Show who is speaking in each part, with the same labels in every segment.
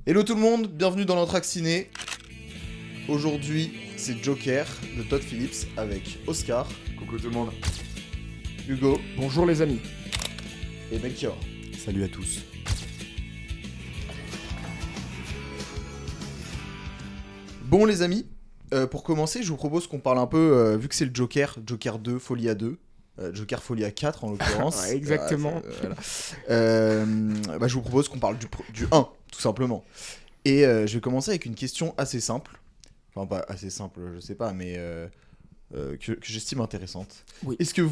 Speaker 1: Hello tout le monde, bienvenue dans l'Entraque Ciné. Aujourd'hui, c'est Joker de Todd Phillips avec Oscar,
Speaker 2: Coucou tout le monde.
Speaker 1: Hugo
Speaker 3: Bonjour les amis.
Speaker 1: et Melchior.
Speaker 4: Salut à tous.
Speaker 1: Bon les amis, pour commencer, je vous propose qu'on parle un peu, vu que c'est le Joker, Joker 2, Folie à 2, Joker Folie à 4 en l'occurrence.
Speaker 3: Ouais, exactement.
Speaker 1: Voilà. Je vous propose qu'on parle du 1, tout simplement. Et je vais commencer avec une question assez simple. Enfin, pas assez simple, je sais pas, mais que j'estime intéressante.
Speaker 3: Oui.
Speaker 1: Est-ce que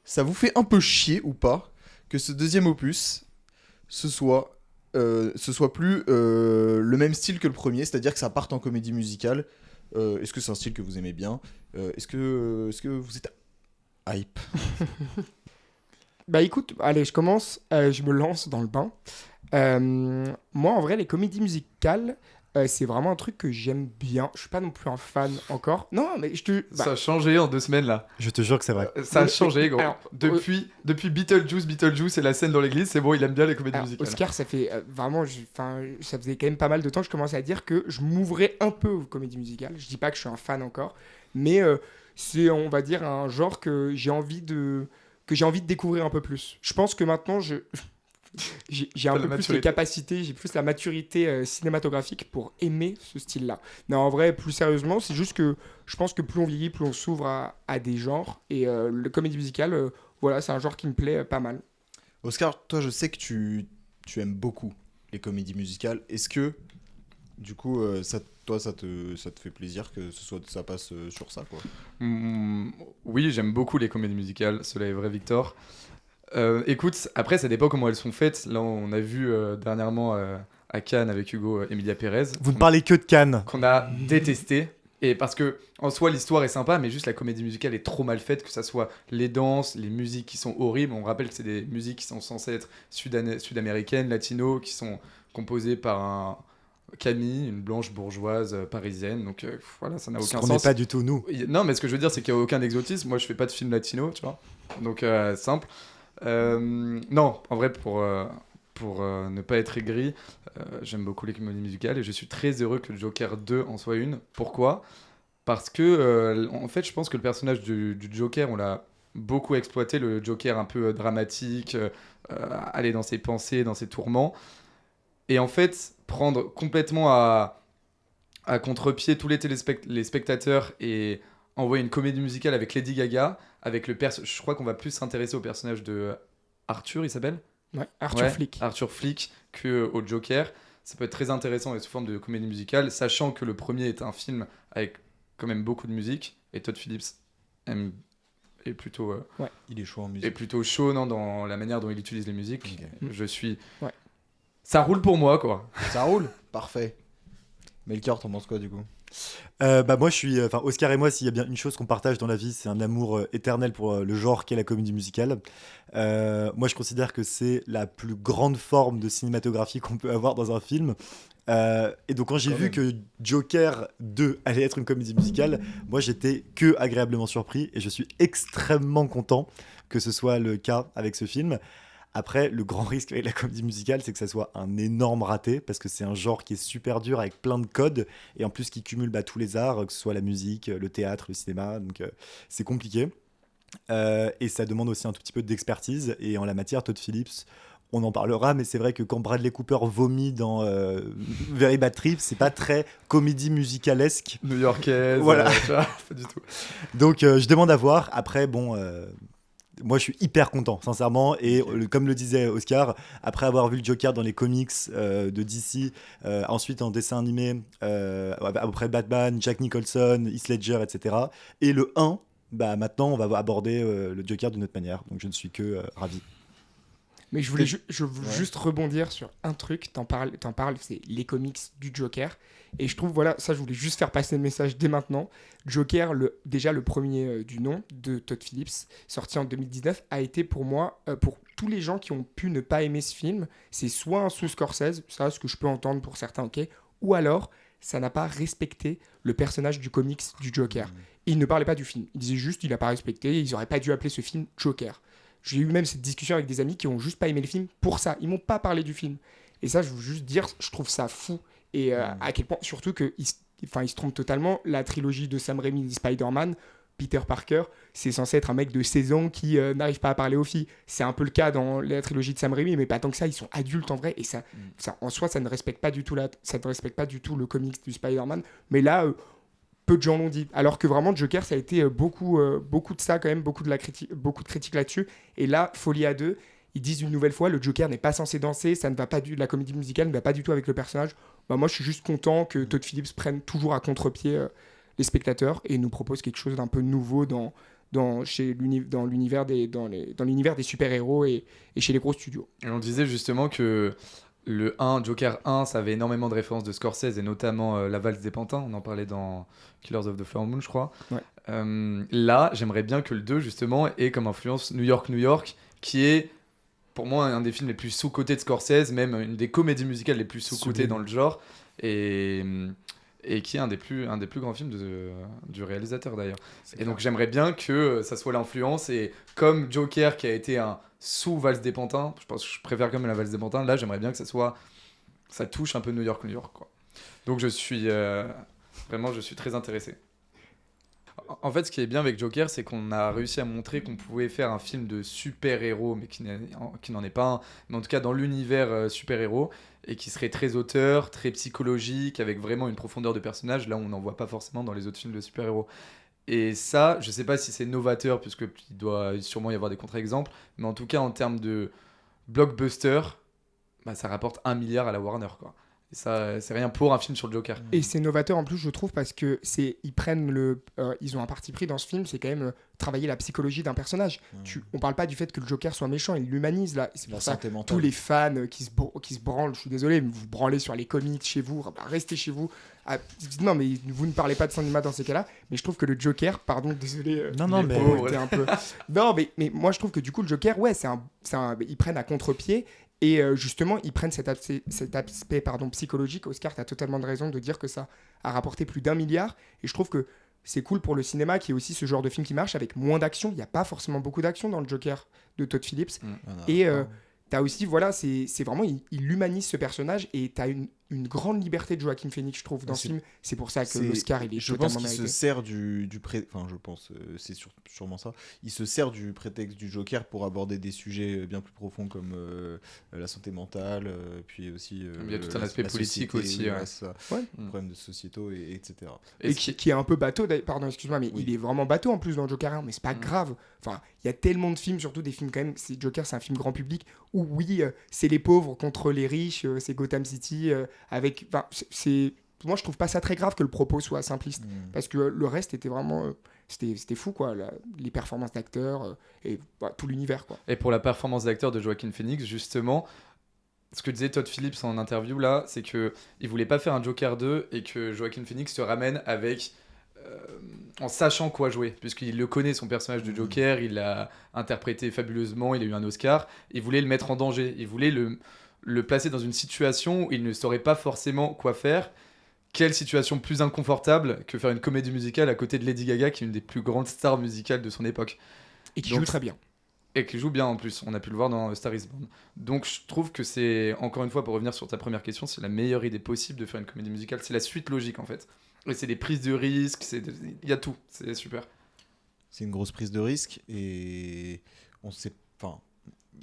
Speaker 1: ça vous fait un peu chier ou pas que ce deuxième opus, ce soit plus le même style que le premier, c'est-à-dire que ça parte en comédie musicale. Est-ce que c'est un style que vous aimez bien? Est-ce que vous êtes hype?
Speaker 3: Bah écoute, allez, je commence, je me lance dans le bain. Moi, en vrai, les comédies musicales, c'est vraiment un truc que j'aime bien. Je suis pas non plus un fan encore. Non, mais je te...
Speaker 2: Ça a changé en 2 semaines là.
Speaker 4: Je te jure que c'est vrai.
Speaker 2: Ça a changé gros.
Speaker 3: Alors,
Speaker 2: depuis Beetlejuice et la scène dans l'église, c'est bon, il aime bien les comédies
Speaker 3: alors,
Speaker 2: musicales.
Speaker 3: Oscar, ça fait vraiment... ça faisait quand même pas mal de temps que je commençais à dire que je m'ouvrais un peu aux comédies musicales. Je dis pas que je suis un fan encore, mais c'est, on va dire, un genre que j'ai envie de découvrir un peu plus. Je pense que maintenant, j'ai un
Speaker 2: T'as
Speaker 3: peu
Speaker 2: la
Speaker 3: plus les
Speaker 2: maturité.
Speaker 3: capacités, j'ai plus la maturité cinématographique pour aimer ce style-là. Non, en vrai, plus sérieusement, c'est juste que je pense que plus on vieillit, plus on s'ouvre à des genres. Et le comédie musicale, voilà, c'est un genre qui me plaît pas mal.
Speaker 1: Oscar, toi, je sais que tu aimes beaucoup les comédies musicales. Est-ce que, du coup, ça te fait plaisir que ça passe sur ça, quoi?
Speaker 2: Oui, j'aime beaucoup les comédies musicales, cela est vrai Victor. Écoute, après ça dépend comment elles sont faites. Là on a vu dernièrement à Cannes avec Hugo Emilia Pérez,
Speaker 4: Vous ne parlez que de Cannes.
Speaker 2: qu'on a détesté. Et parce que en soi l'histoire est sympa, mais juste la comédie musicale est trop mal faite, que ça soit les danses, les musiques qui sont horribles. On rappelle que c'est des musiques qui sont censées être sud-américaines, latino, qui sont composées par Camille, une blanche bourgeoise parisienne. Donc voilà, ça n'a aucun
Speaker 4: On n'est
Speaker 2: sens.
Speaker 4: pas du tout nous.
Speaker 2: Non, mais ce que je veux dire, c'est qu'il n'y a aucun exotisme. Moi, je fais pas de film latino, tu vois. Donc simple. Non, en vrai, pour ne pas être aigri, j'aime beaucoup les comédies musicales et je suis très heureux que le Joker 2 en soit une. Pourquoi ? Parce que, en fait, je pense que le personnage du Joker, on l'a beaucoup exploité, le Joker un peu dramatique, aller dans ses pensées, dans ses tourments. Et en fait, prendre complètement à contre-pied tous les spectateurs et envoyer une comédie musicale avec Lady Gaga, avec je crois qu'on va plus s'intéresser au personnage de Arthur, il s'appelle
Speaker 3: Ouais, Arthur
Speaker 2: Ouais,
Speaker 3: Flick.
Speaker 2: Arthur Flick, que au Joker. Ça peut être très intéressant et sous forme de comédie musicale, sachant que le premier est un film avec quand même beaucoup de musique, et Todd Phillips aime, est plutôt,
Speaker 1: Il est chaud en
Speaker 2: est
Speaker 1: musique.
Speaker 2: plutôt chaud non, dans la manière dont il utilise les musiques.
Speaker 1: Ok.
Speaker 2: Je suis...
Speaker 3: Ouais.
Speaker 2: Ça roule pour moi, quoi.
Speaker 1: Ça roule? Parfait. Melchior, t'en penses quoi, du coup?
Speaker 4: Moi, Oscar et moi, s'il y a bien une chose qu'on partage dans la vie, c'est un amour éternel pour le genre qu'est la comédie musicale. Moi, je considère que c'est la plus grande forme de cinématographie qu'on peut avoir dans un film. Et donc, quand j'ai
Speaker 1: Quand
Speaker 4: vu
Speaker 1: même.
Speaker 4: que Joker 2 allait être une comédie musicale, moi, j'étais que agréablement surpris et je suis extrêmement content que ce soit le cas avec ce film. Après, le grand risque avec la comédie musicale, c'est que ça soit un énorme raté, parce que c'est un genre qui est super dur, avec plein de codes, et en plus qui cumule tous les arts, que ce soit la musique, le théâtre, le cinéma, donc c'est compliqué. Et ça demande aussi un tout petit peu d'expertise, et en la matière, Todd Phillips, on en parlera, mais c'est vrai que quand Bradley Cooper vomit dans Very Bad Trip, c'est pas très comédie musicalesque.
Speaker 2: New-Yorkaise,
Speaker 4: Voilà.
Speaker 2: tu vois, pas du tout.
Speaker 4: Donc je demande à voir. Après, bon... moi, je suis hyper content, sincèrement. Et comme le disait Oscar, après avoir vu le Joker dans les comics de DC, ensuite en dessin animé, après Batman, Jack Nicholson, Heath Ledger, etc. Et le 1, maintenant, on va aborder le Joker d'une autre manière. Donc, je ne suis que ravi.
Speaker 3: Mais je veux juste rebondir sur un truc. T'en parles, c'est les comics du Joker. Et je trouve, voilà, ça, je voulais juste faire passer le message dès maintenant. Joker, déjà le premier du nom de Todd Phillips, sorti en 2019, a été pour moi, pour tous les gens qui ont pu ne pas aimer ce film, c'est soit un sous Scorsese, ça, ce que je peux entendre pour certains, ok, ou alors ça n'a pas respecté le personnage du comics du Joker. Il ne parlait pas du film. Il disait juste, il n'a pas respecté, ils n'auraient pas dû appeler ce film Joker. J'ai eu même cette discussion avec des amis qui ont juste pas aimé le film pour ça. Ils m'ont pas parlé du film. Et ça, je veux juste dire, je trouve ça fou. Et à quel point, surtout qu'il se trompe totalement, la trilogie de Sam Raimi, Spider-Man, Peter Parker, c'est censé être un mec de 16 ans qui n'arrive pas à parler aux filles. C'est un peu le cas dans la trilogie de Sam Raimi, mais pas tant que ça, ils sont adultes en vrai. Et ça en soi, ça ne respecte pas du tout le comics du Spider-Man. Mais là, peu de gens l'ont dit. Alors que vraiment, Joker, ça a été beaucoup de ça quand même, beaucoup de critiques là-dessus. Et là, Folie à deux, ils disent une nouvelle fois, le Joker n'est pas censé danser, ça ne va pas la comédie musicale ne va pas du tout avec le personnage. Bah, moi, je suis juste content que Todd Phillips prenne toujours à contre-pied les spectateurs et nous propose quelque chose d'un peu nouveau dans l'univers des super-héros et chez les gros studios.
Speaker 2: Et on disait justement que le Joker 1, ça avait énormément de références de Scorsese et notamment La Valse des Pantins, on en parlait dans Killers of the Flower Moon, je crois.
Speaker 3: Ouais.
Speaker 2: Là, j'aimerais bien que le 2, justement, ait comme influence New York, qui est pour moi un des films les plus sous-cotés de Scorsese, même une des comédies musicales les plus sous-cotées dans le genre, et qui est un des plus grands films du réalisateur d'ailleurs. Et donc j'aimerais bien que ça soit l'influence, et comme Joker qui a été un sous-Valse des Pantins, je pense que je préfère quand même la Valse des Pantins, là j'aimerais bien que ça touche un peu New York quoi. Donc je suis très intéressé. En fait, ce qui est bien avec Joker, c'est qu'on a réussi à montrer qu'on pouvait faire un film de super-héros, mais qui n'en est pas un, mais en tout cas dans l'univers super-héros, et qui serait très auteur, très psychologique, avec vraiment une profondeur de personnage, là où on n'en voit pas forcément dans les autres films de super-héros. Et ça, je sais pas si c'est novateur, puisqu'il doit sûrement y avoir des contre-exemples, mais en tout cas, en termes de blockbuster, bah, ça rapporte 1 milliard à la Warner, quoi. Et ça, c'est rien pour un film sur le Joker.
Speaker 3: Et c'est novateur en plus, je trouve, parce que ils ont un parti pris dans ce film, c'est quand même travailler la psychologie d'un personnage. On parle pas du fait que le Joker soit méchant, il l'humanise là. C'est pour ça tous les fans qui se branlent, je suis désolé, mais vous branlez sur les comics chez vous, restez chez vous. Non, mais vous ne parlez pas de cinéma dans ces cas-là. Mais je trouve que le Joker, pardon, désolé. Un peu. Non, mais moi je trouve que du coup le Joker, ouais, ils prennent à contre-pied. Et justement, ils prennent cet aspect psychologique. Oscar, tu as totalement de raison de dire que ça a rapporté plus d'1 milliard. Et je trouve que c'est cool pour le cinéma, qui est aussi ce genre de film qui marche avec moins d'action. Il n'y a pas forcément beaucoup d'action dans le Joker de Todd Phillips. Et tu as aussi, voilà, c'est vraiment, il humanise ce personnage. Et tu as une grande liberté de Joaquin Phoenix, je trouve, dans ce film. C'est pour ça que l'Oscar, il est totalement mérité.
Speaker 1: Je pense qu'il se sert c'est sûrement ça. Il se sert du prétexte du Joker pour aborder des sujets bien plus profonds comme la santé mentale, puis aussi
Speaker 2: il y a tout un aspect politique aussi.
Speaker 1: Problèmes de sociétaux, etc.
Speaker 3: Et qui est un peu bateau, pardon, excuse-moi, mais il est vraiment bateau en plus dans Joker 1, mais c'est pas grave. Enfin, il y a tellement de films, surtout des films quand même, Joker, c'est un film grand public, où oui, c'est les pauvres contre les riches, c'est Gotham City, moi je trouve pas ça très grave que le propos soit simpliste, parce que le reste était vraiment c'était fou quoi, les performances d'acteurs et tout l'univers quoi.
Speaker 2: Et pour la performance d'acteur de Joaquin Phoenix, justement, ce que disait Todd Phillips en interview là, c'est que il voulait pas faire un Joker 2 et que Joaquin Phoenix se ramène avec en sachant quoi jouer, puisqu'il le connaît, son personnage de Joker, il l'a interprété fabuleusement, il a eu un Oscar, il voulait le mettre en danger, il voulait le placer dans une situation où il ne saurait pas forcément quoi faire. Quelle situation plus inconfortable que faire une comédie musicale à côté de Lady Gaga, qui est une des plus grandes stars musicales de son époque.
Speaker 3: Et qui joue très bien.
Speaker 2: Et qui joue bien en plus, on a pu le voir dans Star is Born. Donc je trouve que c'est, encore une fois, pour revenir sur ta première question, c'est la meilleure idée possible de faire une comédie musicale, c'est la suite logique en fait. Et c'est des prises de risque, il y a tout, c'est super.
Speaker 1: C'est une grosse prise de risque, et on sait... Enfin,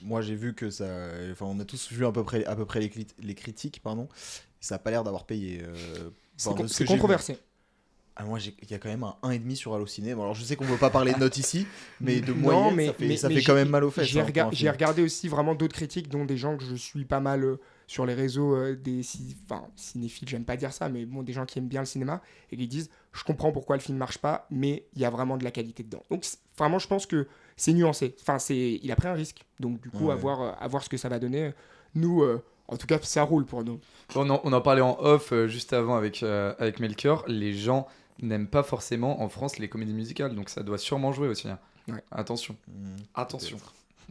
Speaker 1: moi j'ai vu que ça... Enfin, on a tous vu à peu près les critiques, pardon. Ça n'a pas l'air d'avoir payé.
Speaker 3: C'est controversé.
Speaker 1: Moi, il y a quand même un 1,5 sur Allociné. Bon, alors, je sais qu'on ne veut pas parler de notes ici, mais de moyenne, ça fait quand même mal aux fesses.
Speaker 3: J'ai regardé aussi vraiment d'autres critiques, dont des gens que je suis pas mal sur les réseaux, cinéphiles, j'aime pas dire ça, mais bon, des gens qui aiment bien le cinéma, et qui disent « Je comprends pourquoi le film marche pas, mais il y a vraiment de la qualité dedans. » Donc, vraiment, je pense que c'est nuancé. Enfin, il a pris un risque. Donc, du coup, à voir ce que ça va donner. Nous... en tout cas, ça roule pour nous.
Speaker 2: On en parlait en off juste avant avec Melchior. Les gens n'aiment pas forcément en France les comédies musicales, donc ça doit sûrement jouer aussi. Hein.
Speaker 3: Ouais.
Speaker 2: Attention. Attention.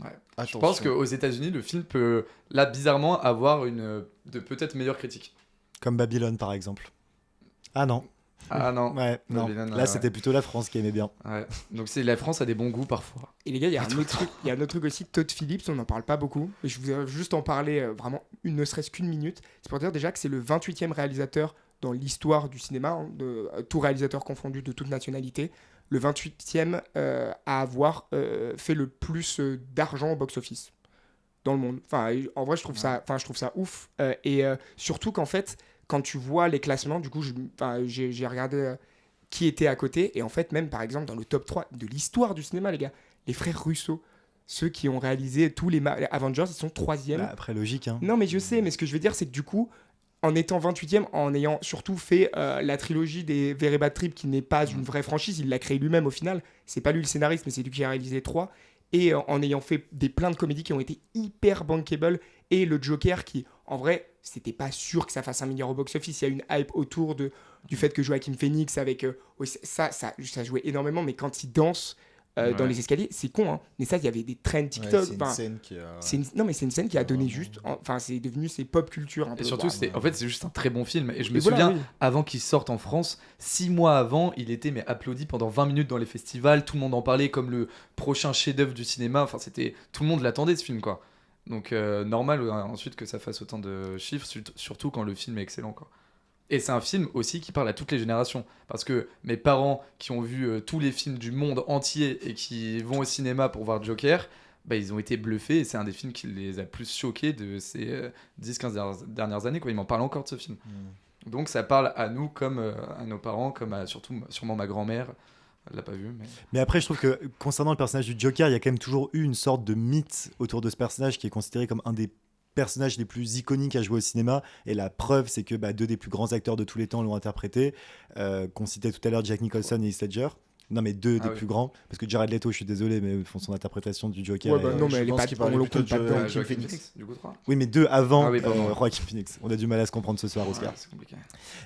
Speaker 2: Ouais.
Speaker 1: Attention.
Speaker 2: Je pense qu'aux États-Unis, le film peut, là, bizarrement, avoir de peut-être meilleures critiques.
Speaker 4: Comme Babylone, par exemple. Ah non.
Speaker 2: Ah non.
Speaker 4: Ouais, non.
Speaker 2: Villain,
Speaker 4: Là,
Speaker 2: ouais.
Speaker 4: c'était plutôt la France qui aimait bien.
Speaker 2: Ouais. Donc la France a des bons goûts parfois.
Speaker 3: Et les gars, il y a un autre truc aussi, Todd Phillips, on n'en parle pas beaucoup, mais je voudrais juste en parler vraiment ne serait-ce qu'une minute. C'est pour dire déjà que c'est le 28e réalisateur dans l'histoire du cinéma, hein, tout réalisateur confondu de toute nationalité, le 28e à avoir fait le plus d'argent au box-office dans le monde. Enfin, en vrai, je trouve ça ouf. Et surtout qu'en fait, quand tu vois les classements, du coup, j'ai regardé qui était à côté. Et en fait, même par exemple, dans le top 3 de l'histoire du cinéma, les gars, les frères Russo, ceux qui ont réalisé tous les Avengers, ils sont 3e.
Speaker 4: Bah, après, logique. Hein.
Speaker 3: Non, mais je sais, mais ce que je veux dire, c'est que du coup, en étant 28e, en ayant surtout fait la trilogie des Very Bad Trip, qui n'est pas une vraie franchise, il l'a créé lui-même au final. C'est pas lui le scénariste, mais c'est lui qui a réalisé 3. Et en ayant fait plein de comédies qui ont été hyper bankable. Et le Joker qui, en vrai, c'était pas sûr que ça fasse 1 milliard au box-office. Il y a une hype autour du fait que Joaquin Phoenix, avec ça jouait énormément, mais quand il danse dans les escaliers, c'est con, hein. Mais ça, il y avait des trends TikTok.
Speaker 1: c'est une scène qui a...
Speaker 3: Non, mais c'est une scène qui a donné juste... Enfin, c'est devenu pop culture un peu.
Speaker 2: Et surtout,
Speaker 1: ouais.
Speaker 2: en fait, c'est juste un très bon film. Et je me
Speaker 3: voilà,
Speaker 2: souviens,
Speaker 3: oui.
Speaker 2: avant qu'il sorte en France, 6 mois avant, il était applaudi pendant 20 minutes dans les festivals. Tout le monde en parlait comme le prochain chef-d'œuvre du cinéma. Enfin, tout le monde l'attendait, ce film, quoi. Donc, normal ensuite que ça fasse autant de chiffres, surtout quand le film est excellent, quoi. Et c'est un film aussi qui parle à toutes les générations. Parce que mes parents qui ont vu tous les films du monde entier et qui vont au cinéma pour voir Joker, bah, ils ont été bluffés. Et c'est un des films qui les a plus choqués de ces 10-15 dernières années, quoi. Ils m'en parlent encore de ce film. Donc ça parle à nous comme à nos parents, comme à sûrement ma grand-mère. Elle l'a pas vu.
Speaker 4: Mais après, je trouve que concernant le personnage du Joker, il y a quand même toujours eu une sorte de mythe autour de ce personnage qui est considéré comme un des personnages les plus iconiques à jouer au cinéma. Et la preuve, c'est que deux des plus grands acteurs de tous les temps l'ont interprété. Qu'on citait tout à l'heure, Jack Nicholson et Heath Ledger. Non, mais deux des plus grands. Parce que Jared Leto, je suis désolé, mais son interprétation du Joker.
Speaker 3: Ouais, non, mais elle est pas
Speaker 1: on le compte pas dedans.
Speaker 2: Joaquin Phoenix, du coup, 3.
Speaker 4: Oui, mais 2 avant
Speaker 2: pardon.
Speaker 4: Joaquin Phoenix. On a du mal à se comprendre ce soir, Oscar.
Speaker 2: Ouais, c'est compliqué.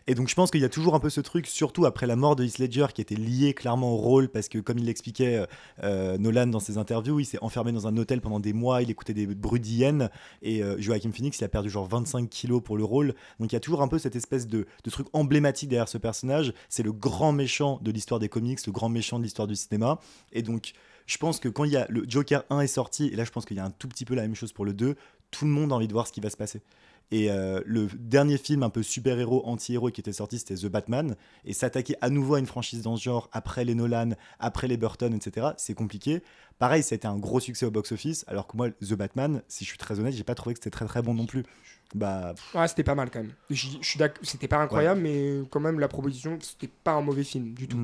Speaker 4: Et donc, je pense qu'il y a toujours un peu ce truc, surtout après la mort de Heath Ledger, qui était lié clairement au rôle, parce que, comme il l'expliquait Nolan dans ses interviews, il s'est enfermé dans un hôtel pendant des mois, il écoutait des bruits d'hyènes, et Joaquin Phoenix, il a perdu genre 25 kilos pour le rôle. Donc, il y a toujours un peu cette espèce de truc emblématique derrière ce personnage. C'est le grand méchant de l'histoire des comics, le grand méchant de l'histoire du cinéma. Et donc, je pense que quand il y a le Joker 1 est sorti, et là, je pense qu'il y a un tout petit peu la même chose pour le 2, tout le monde a envie de voir ce qui va se passer. Et le dernier film un peu super-héros, anti-héros qui était sorti, c'était The Batman. Et s'attaquer à nouveau à une franchise dans ce genre, après les Nolan, après les Burton, etc., c'est compliqué. Pareil, ça a été un gros succès au box-office, alors que moi, The Batman, si je suis très honnête, j'ai pas trouvé que c'était très très bon non plus.
Speaker 3: Ouais, c'était pas mal quand même. Je suis d'accord, c'était pas incroyable, mais quand même, la proposition, c'était pas un mauvais film du tout.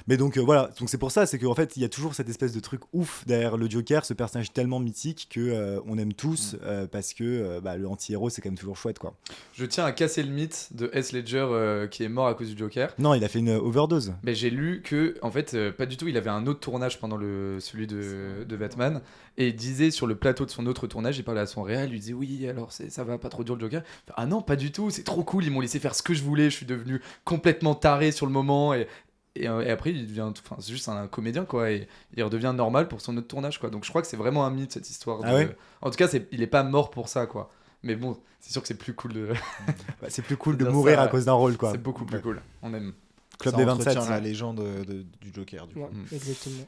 Speaker 4: Mais donc voilà, donc c'est pour ça, c'est qu'en fait il y a toujours cette espèce de truc ouf derrière le Joker, ce personnage tellement mythique que on aime tous parce que le anti-héros c'est quand même toujours chouette, quoi.
Speaker 2: Je tiens à casser le mythe de Heath Ledger qui est mort à cause du Joker.
Speaker 4: Non, il a fait une overdose.
Speaker 2: Mais j'ai lu que en fait pas du tout, il avait un autre tournage pendant celui de Batman et il disait sur le plateau de son autre tournage, il parlait à son réal, il lui disait oui alors ça va pas trop dur le Joker. Ah non pas du tout, c'est trop cool, ils m'ont laissé faire ce que je voulais, je suis devenu complètement taré sur le moment et après il devient, enfin c'est juste un comédien quoi, et il redevient normal pour son autre tournage quoi. Donc je crois que c'est vraiment un mythe cette histoire. En tout cas il est pas mort pour ça quoi. Mais bon, c'est sûr que c'est plus cool de.
Speaker 4: C'est plus cool de mourir à cause d'un rôle quoi.
Speaker 2: C'est beaucoup plus cool. On aime.
Speaker 4: Club
Speaker 1: ça
Speaker 4: des 27.
Speaker 1: La légende du Joker. Du coup.
Speaker 3: Exactement.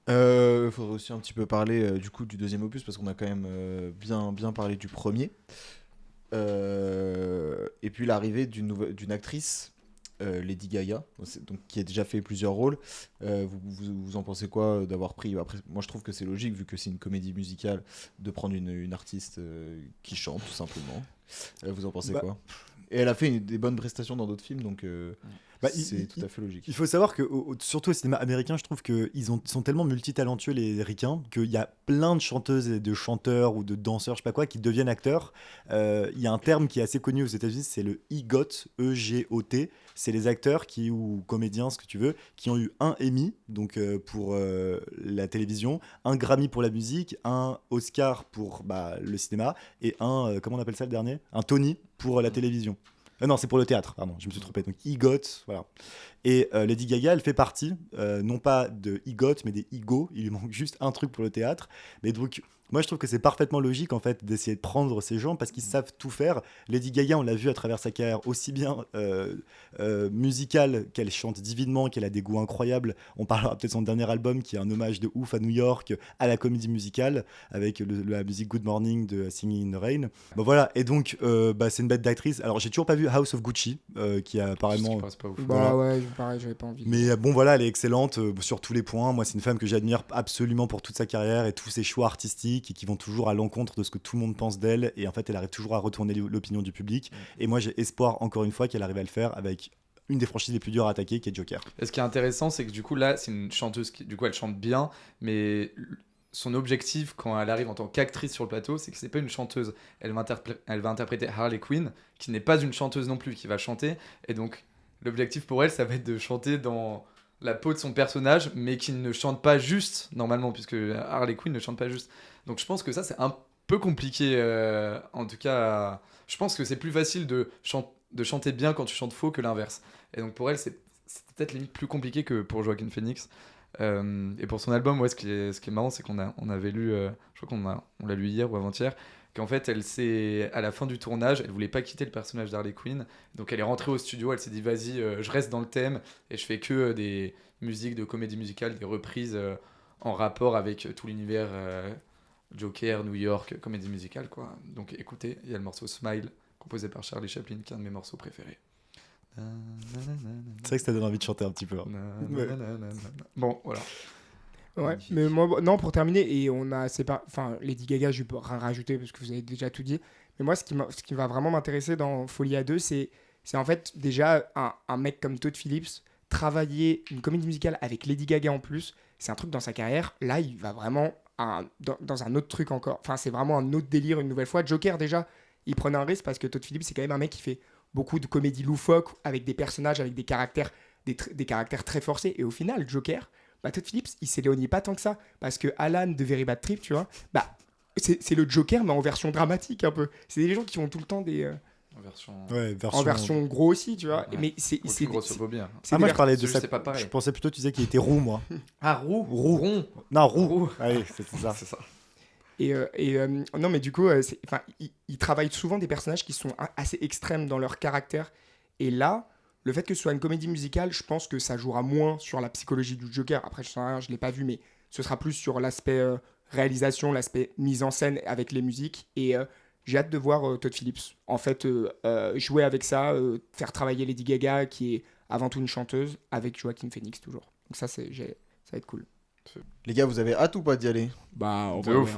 Speaker 1: Faudrait aussi un petit peu parler du coup du deuxième opus parce qu'on a quand même bien parlé du premier. Et puis l'arrivée d'une actrice. Lady Gaga, donc, qui a déjà fait plusieurs rôles. Vous en pensez quoi d'avoir pris... Après, moi je trouve que c'est logique vu que c'est une comédie musicale de prendre une artiste qui chante tout simplement. Vous en pensez quoi? Et elle a fait des bonnes prestations dans d'autres films, donc c'est tout à fait logique.
Speaker 4: Il faut savoir que, surtout au cinéma américain, je trouve qu'ils sont tellement multitalentueux, les ricains, qu'il y a plein de chanteuses et de chanteurs ou de danseurs, je sais pas quoi, qui deviennent acteurs. Il y a un terme qui est assez connu aux États-Unis, c'est le EGOT, E-G-O-T. C'est les acteurs ou comédiens, ce que tu veux, qui ont eu un Emmy, donc pour la télévision, un Grammy pour la musique, un Oscar pour le cinéma, et un, comment on appelle ça le dernier? Un Tony pour la télévision. Non, c'est pour le théâtre, pardon, je me suis trompé. Donc EGOT, voilà. Et Lady Gaga, elle fait partie, non pas de EGOT, mais des EGO. Il lui manque juste un truc pour le théâtre. Mais donc, Moi, je trouve que c'est parfaitement logique en fait d'essayer de prendre ces gens parce qu'ils savent tout faire. Lady Gaga, on l'a vu à travers sa carrière aussi bien musicale qu'elle chante divinement, qu'elle a des goûts incroyables. On parlera peut-être de son dernier album qui est un hommage de ouf à New York, à la comédie musicale avec la musique Good Morning de Singing in the Rain. Bon voilà, et donc c'est une bête d'actrice. Alors j'ai toujours pas vu House of Gucci qui a apparemment.
Speaker 2: C'est pas ouf.
Speaker 3: Bah ouais, pareil, j'avais pas envie.
Speaker 4: Mais bon voilà, elle est excellente sur tous les points. Moi, c'est une femme que j'admire absolument pour toute sa carrière et tous ses choix artistiques et qui vont toujours à l'encontre de ce que tout le monde pense d'elle. Et en fait, elle arrive toujours à retourner l'opinion du public. Et moi, j'ai espoir encore une fois qu'elle arrive à le faire avec une des franchises les plus dures à attaquer, qui est Joker.
Speaker 2: Et ce qui est intéressant, c'est que du coup, là, c'est une chanteuse qui, du coup, elle chante bien, mais son objectif, quand elle arrive en tant qu'actrice sur le plateau, c'est que c'est pas une chanteuse. Elle va interpréter Harley Quinn, qui n'est pas une chanteuse non plus, qui va chanter. Et donc, l'objectif pour elle, ça va être de chanter dans la peau de son personnage, mais qui ne chante pas juste, normalement, puisque Harley Quinn ne chante pas juste. Donc, je pense que ça, c'est un peu compliqué. En tout cas, je pense que c'est plus facile de chanter bien quand tu chantes faux que l'inverse. Et donc, pour elle, c'est peut-être limite plus compliqué que pour Joaquin Phoenix. Et pour son album, ouais, ce qui est marrant, c'est qu'on avait lu, je crois qu'on l'a lu hier ou avant-hier, qu'en fait, à la fin du tournage, elle voulait pas quitter le personnage d'Harley Quinn, donc elle est rentrée au studio, elle s'est dit vas-y, je reste dans le thème et je fais que des musiques de comédie musicale, des reprises en rapport avec tout l'univers Joker, New York, comédie musicale, quoi. Donc écoutez, il y a le morceau Smile, composé par Charlie Chaplin, qui est un de mes morceaux préférés.
Speaker 4: C'est vrai que ça donne envie de chanter un petit peu.
Speaker 2: Bon, voilà.
Speaker 3: Ouais, mais moi, non, pour terminer, et on a enfin, Lady Gaga, je peux rien rajouter parce que vous avez déjà tout dit. Mais moi, ce qui va vraiment m'intéresser dans Folie à deux, c'est en fait déjà un mec comme Todd Phillips travailler une comédie musicale avec Lady Gaga en plus. C'est un truc dans sa carrière. Là, il va vraiment dans un autre truc encore. Enfin, c'est vraiment un autre délire une nouvelle fois. Joker, déjà, il prenait un risque parce que Todd Phillips, c'est quand même un mec qui fait beaucoup de comédies loufoques avec des personnages, avec des caractères très forcés. Et au final, Joker, Todd Phillips, il s'éloignait pas tant que ça. Parce que Alan de Very Bad Trip, tu vois, c'est le Joker, mais en version dramatique un peu. C'est des gens qui ont tout le temps des... En version gros aussi, tu vois.
Speaker 2: Ouais.
Speaker 3: Mais c'est
Speaker 2: grossophobie.
Speaker 4: moi je parlais de ça.
Speaker 2: C'est pas pareil.
Speaker 4: Je pensais plutôt tu disais qu'il était roux, moi.
Speaker 2: Ah, rond.
Speaker 4: Non, roux. Allez, c'est ça.
Speaker 2: C'est ça.
Speaker 3: Non, mais du coup, ils travaillent souvent des personnages qui sont assez extrêmes dans leur caractère. Et là, le fait que ce soit une comédie musicale, je pense que ça jouera moins sur la psychologie du Joker. Après, je sais rien, je l'ai pas vu, mais ce sera plus sur l'aspect réalisation, l'aspect mise en scène avec les musiques. Et j'ai hâte de voir Todd Phillips en fait jouer avec ça, faire travailler Lady Gaga, qui est avant tout une chanteuse, avec Joaquin Phoenix toujours. Donc ça va être cool.
Speaker 1: Les gars, vous avez hâte ou pas d'y aller?
Speaker 3: En
Speaker 2: De
Speaker 3: vrai,
Speaker 2: ouf.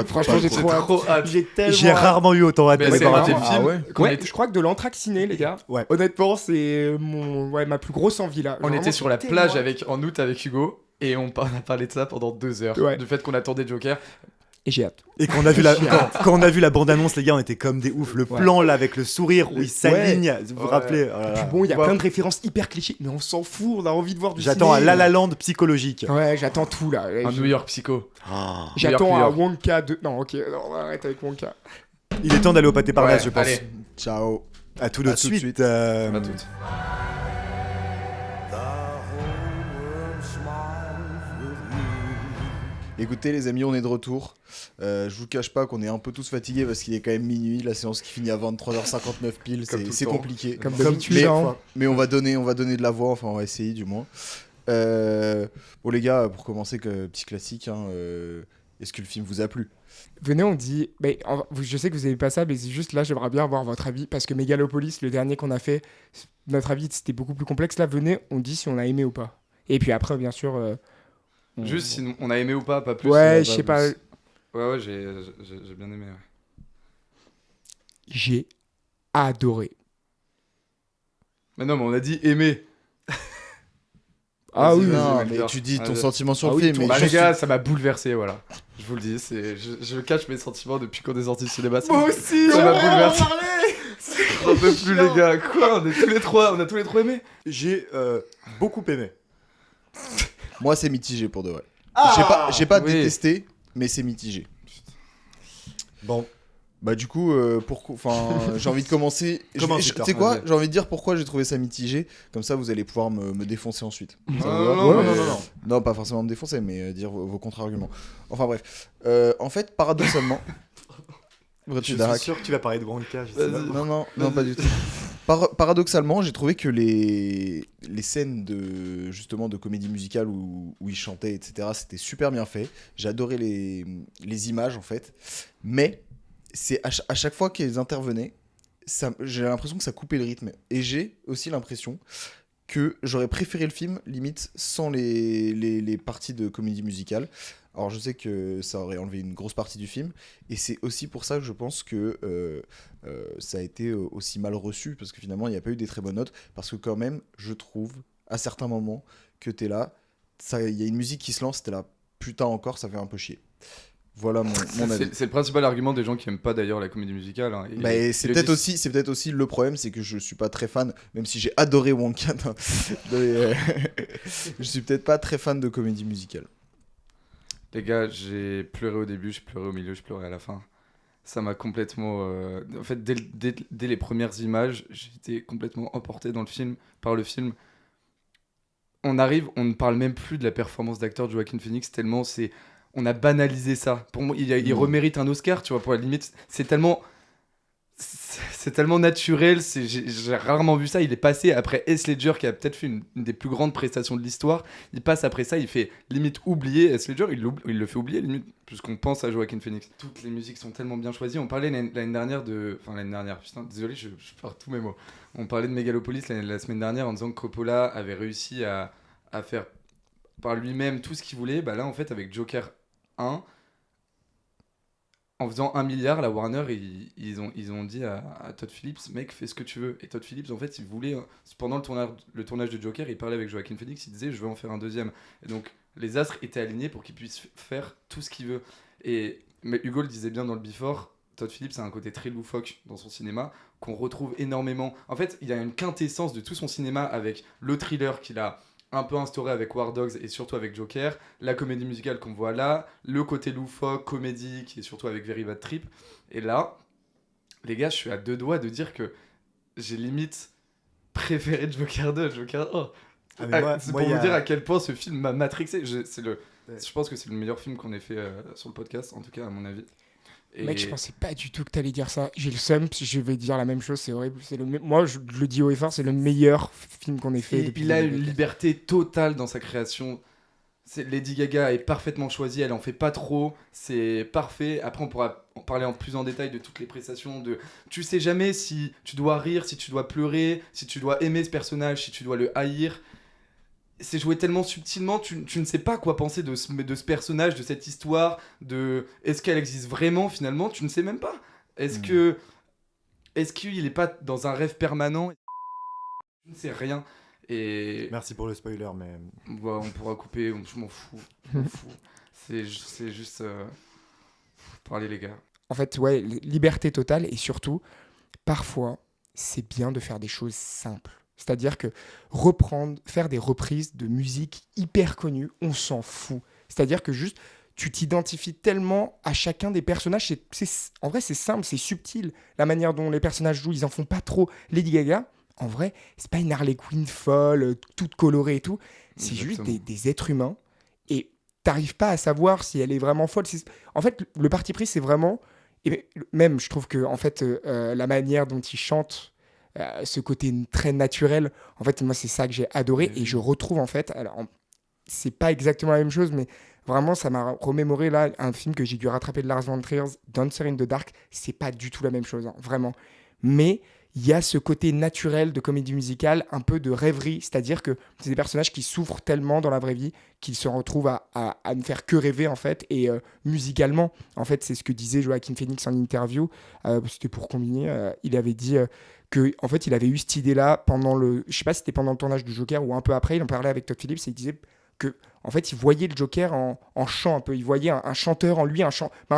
Speaker 3: Franchement, j'ai trop hâte.
Speaker 4: J'ai rarement eu autant hâte.
Speaker 2: Mais
Speaker 4: de
Speaker 2: c'est
Speaker 4: voir un
Speaker 2: un
Speaker 4: film.
Speaker 2: des films.
Speaker 3: Ouais,
Speaker 2: qu'on était-
Speaker 3: je crois que de l'Anthraciné, les gars.
Speaker 4: Ouais.
Speaker 3: Honnêtement, c'est ma plus grosse envie là.
Speaker 2: On
Speaker 3: Vraiment,
Speaker 2: était sur la
Speaker 3: j'ai
Speaker 2: plage
Speaker 3: tellement
Speaker 2: en août avec Hugo et on a parlé de ça pendant 2 heures.
Speaker 3: Ouais.
Speaker 2: Du fait qu'on attendait Joker.
Speaker 3: Et j'ai hâte.
Speaker 4: Et quand on a vu la bande-annonce, les gars, on était comme des oufs. Le plan là avec le sourire où il s'aligne, vous vous
Speaker 2: Ouais.
Speaker 4: rappelez oh là là.
Speaker 3: Puis bon, il y a
Speaker 2: Ouais.
Speaker 3: plein de références hyper clichés, mais on s'en fout, on a envie de voir du
Speaker 4: J'attends un
Speaker 3: ciné.
Speaker 4: La La Land psychologique.
Speaker 3: Ouais, j'attends tout là.
Speaker 2: Un New York Psycho.
Speaker 4: Oh.
Speaker 3: J'attends
Speaker 2: New
Speaker 3: un
Speaker 2: York.
Speaker 3: Wonka 2. Non, ok, non, on va arrêter avec Wonka.
Speaker 4: Il est temps d'aller au pâté Parnasse,
Speaker 2: Ouais,
Speaker 4: je pense.
Speaker 2: allez.
Speaker 1: Ciao.
Speaker 4: À tout de
Speaker 1: À tout de
Speaker 4: suite.
Speaker 1: suite.
Speaker 2: À toutes.
Speaker 1: Écoutez les amis, on est de retour. Je vous cache pas qu'on est un peu tous fatigués parce qu'il est quand même minuit. La séance qui finit à 23h59 pile,
Speaker 2: Comme tout
Speaker 1: c'est
Speaker 2: le temps.
Speaker 1: compliqué.
Speaker 3: Comme
Speaker 4: Comme
Speaker 3: d'habitude.
Speaker 1: mais-
Speaker 3: hein.
Speaker 1: Mais on va donner de la voix, enfin on va essayer du moins. Bon les gars, pour commencer, petit classique, hein, est-ce que le film vous a plu?
Speaker 3: Venez, on dit. Je sais que vous n'avez pas ça, mais c'est juste là, j'aimerais bien avoir votre avis. Parce que Megalopolis, le dernier qu'on a fait, notre avis c'était beaucoup plus complexe. Là, venez, on dit si on a aimé ou pas. Et puis après, bien sûr.
Speaker 2: Juste si on a aimé ou pas plus.
Speaker 3: Ouais, je sais pas.
Speaker 2: Ouais, j'ai bien aimé. Ouais.
Speaker 3: J'ai adoré.
Speaker 2: Mais non, mais on a dit aimer.
Speaker 3: Ah
Speaker 2: Vas-y,
Speaker 3: oui,
Speaker 2: vas-y.
Speaker 1: Non,
Speaker 2: vas-y,
Speaker 1: mais
Speaker 2: vas-y.
Speaker 1: tu dis ton
Speaker 2: Vas-y.
Speaker 1: sentiment sur
Speaker 3: Ah
Speaker 1: le
Speaker 3: oui,
Speaker 1: film.
Speaker 3: ton-
Speaker 1: mais
Speaker 2: Bah, les
Speaker 1: juste-
Speaker 2: gars, ça m'a bouleversé, voilà. Je vous le dis, je cache mes sentiments depuis qu'on est sorti du cinéma.
Speaker 3: aussi,
Speaker 2: ça m'a bouleversé. J'en peux plus, les gars. Quoi, on a tous les trois aimé.
Speaker 4: J'ai beaucoup aimé.
Speaker 1: Moi c'est mitigé pour de vrai.
Speaker 4: Ah
Speaker 1: J'ai pas
Speaker 2: oui.
Speaker 1: détesté, mais c'est mitigé.
Speaker 4: Bon,
Speaker 1: Bah du coup, j'ai envie de commencer.
Speaker 4: Commence,
Speaker 1: Tu
Speaker 4: Victor.
Speaker 1: sais quoi?
Speaker 2: Vas-y.
Speaker 1: J'ai envie de dire pourquoi j'ai trouvé ça mitigé. Comme ça, vous allez pouvoir me défoncer ensuite. Ça vous va?
Speaker 2: non.
Speaker 1: Non, pas forcément me défoncer, mais dire vos contre-arguments. Enfin bref. En fait, paradoxalement...
Speaker 4: Je suis sûr que tu vas parler de Wonka. Je sais pas.
Speaker 1: Non, pas du tout. Paradoxalement, j'ai trouvé que les scènes justement de comédie musicale où ils chantaient, etc., c'était super bien fait. J'ai adoré les images, en fait. Mais c'est à chaque fois qu'ils intervenaient, j'ai l'impression que ça coupait le rythme. Et j'ai aussi l'impression que j'aurais préféré le film, limite, sans les parties de comédie musicale. Alors je sais que ça aurait enlevé une grosse partie du film, et c'est aussi pour ça que je pense que ça a été aussi mal reçu, parce que finalement il n'y a pas eu des très bonnes notes, parce que quand même, je trouve, à certains moments, que t'es là, il y a une musique qui se lance, t'es là, putain encore, ça fait un peu chier. Voilà mon avis.
Speaker 2: C'est le principal argument des gens qui aiment pas d'ailleurs la comédie musicale. Hein.
Speaker 1: Bah, c'est peut-être aussi le problème, c'est que je suis pas très fan, même si j'ai adoré Wonka. Je suis peut-être pas très fan de comédie musicale.
Speaker 2: Les gars, j'ai pleuré au début, j'ai pleuré au milieu, j'ai pleuré à la fin. Ça m'a complètement... En fait, dès les premières images, j'ai été complètement emporté par le film. On ne parle même plus de la performance d'acteur de Joaquin Phoenix, tellement c'est... On a banalisé ça. Pour moi, il remérite un Oscar, tu vois, pour la limite. C'est tellement naturel. J'ai rarement vu ça. Il est passé après Heath Ledger, qui a peut-être fait une des plus grandes prestations de l'histoire. Il passe après ça, il fait limite oublier Heath Ledger. Il le fait oublier, limite, puisqu'on pense à Joaquin Phoenix. Toutes les musiques sont tellement bien choisies. On parlait l'année dernière putain, désolé, je perds tous mes mots. On parlait de Megalopolis la semaine dernière en disant que Coppola avait réussi à faire par lui-même tout ce qu'il voulait. Bah là, en fait, avec Joker 1, en faisant 1 milliard, la Warner, ils ont dit à Todd Phillips, mec, fais ce que tu veux. Et Todd Phillips, en fait, il voulait, pendant le tournage de Joker, il parlait avec Joaquin Phoenix, il disait, je veux en faire un deuxième. Et donc, les astres étaient alignés pour qu'il puisse faire tout ce qu'il veut. Mais Hugo le disait bien dans le Before, Todd Phillips a un côté très loufoque dans son cinéma, qu'on retrouve énormément. En fait, il y a une quintessence de tout son cinéma avec le thriller qu'il a un peu instauré avec War Dogs et surtout avec Joker, la comédie musicale qu'on voit là, le côté loufoque, comédie qui est surtout avec Very Bad Trip. Et là, les gars, je suis à deux doigts de dire que j'ai limite préféré Joker 2 à Joker 1. C'est pour vous dire à quel point ce film m'a matrixé. Je pense que c'est le meilleur film qu'on ait fait sur le podcast, en tout cas à mon avis.
Speaker 3: Mec, je pensais pas du tout que t'allais dire ça. J'ai le seum, je vais dire la même chose, c'est horrible. Moi, je le dis haut et fort, c'est le meilleur film qu'on ait fait.
Speaker 2: Et il a une liberté totale dans sa création. Lady Gaga est parfaitement choisie, elle en fait pas trop, c'est parfait. Après, on pourra en parler plus en détail de toutes les prestations. Tu sais jamais si tu dois rire, si tu dois pleurer, si tu dois aimer ce personnage, si tu dois le haïr. C'est joué tellement subtilement, tu ne sais pas quoi penser de ce personnage, de cette histoire, est-ce qu'elle existe vraiment finalement, tu ne sais même pas. Est-ce qu'il est pas dans un rêve permanent? Je ne sais rien. Et
Speaker 4: merci pour le spoiler, mais
Speaker 2: bah, on pourra couper, je m'en fous. C'est juste parler les gars.
Speaker 3: En fait, ouais, liberté totale, et surtout, parfois, c'est bien de faire des choses simples. C'est-à-dire que faire des reprises de musique hyper connues, on s'en fout. C'est-à-dire que juste, tu t'identifies tellement à chacun des personnages. En vrai, c'est simple, c'est subtil. La manière dont les personnages jouent, ils en font pas trop. Lady Gaga, en vrai, c'est pas une Harley Quinn folle, toute colorée et tout. C'est
Speaker 2: Exactement.
Speaker 3: juste des êtres humains. Et t'arrives pas à savoir si elle est vraiment folle. En fait, le parti pris, c'est vraiment... Et même, je trouve que en fait, la manière dont ils chantent, ce côté très naturel, en fait, moi, c'est ça que j'ai adoré. Et je retrouve, en fait... Alors, c'est pas exactement la même chose, mais vraiment, ça m'a remémoré là un film que j'ai dû rattraper de Lars von Trier, Dancer in the Dark. C'est pas du tout la même chose, hein, vraiment. Mais il y a ce côté naturel de comédie musicale, un peu de rêverie, c'est-à-dire que c'est des personnages qui souffrent tellement dans la vraie vie qu'ils se retrouvent à ne faire que rêver, en fait. Et musicalement, en fait, c'est ce que disait Joaquin Phoenix en interview. C'était pour combiner. Il avait dit que, en fait, il avait eu cette idée-là pendant je sais pas si c'était pendant le tournage du Joker ou un peu après. Il en parlait avec Todd Phillips et il disait que, en fait, il voyait le Joker en chant un peu. Il voyait un chanteur en lui, un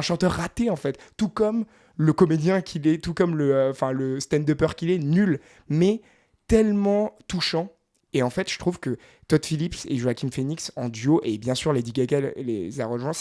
Speaker 3: chanteur raté, en fait. Tout comme le comédien qu'il est, tout comme le stand-upper qu'il est, nul, mais tellement touchant. Et en fait, je trouve que Todd Phillips et Joaquin Phoenix en duo, et bien sûr Lady Gaga les a rejoints,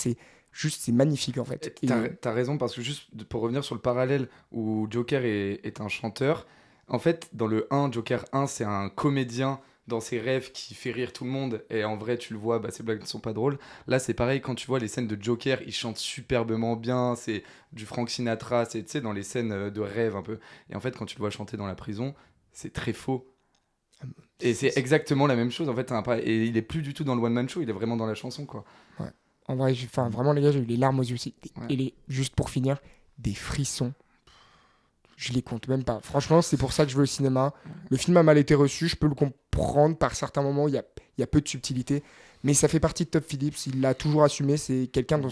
Speaker 3: Juste, c'est magnifique en fait. Et-
Speaker 2: T'as raison, parce que pour revenir sur le parallèle où Joker est un chanteur, en fait, dans le 1, Joker 1, c'est un comédien dans ses rêves qui fait rire tout le monde, et en vrai, tu le vois, bah, ses blagues ne sont pas drôles. Là, c'est pareil, quand tu vois les scènes de Joker, il chante superbement bien, c'est du Frank Sinatra, c'est, tu sais, dans les scènes de rêve un peu. Et en fait, quand tu le vois chanter dans la prison, c'est très faux. Et c'est exactement la même chose, en fait. Et il est plus du tout dans le one-man show, il est vraiment dans la chanson, quoi.
Speaker 3: En vrai, vraiment les gars, j'ai eu les larmes aux yeux aussi.
Speaker 2: Ouais.
Speaker 3: Et juste pour finir, des frissons. Je les compte même pas. Franchement, c'est pour ça que je vais au cinéma. Le film a mal été reçu, je peux le comprendre. Par certains moments, il y a peu de subtilité. Mais ça fait partie de Top Phillips. Il l'a toujours assumé. C'est quelqu'un dans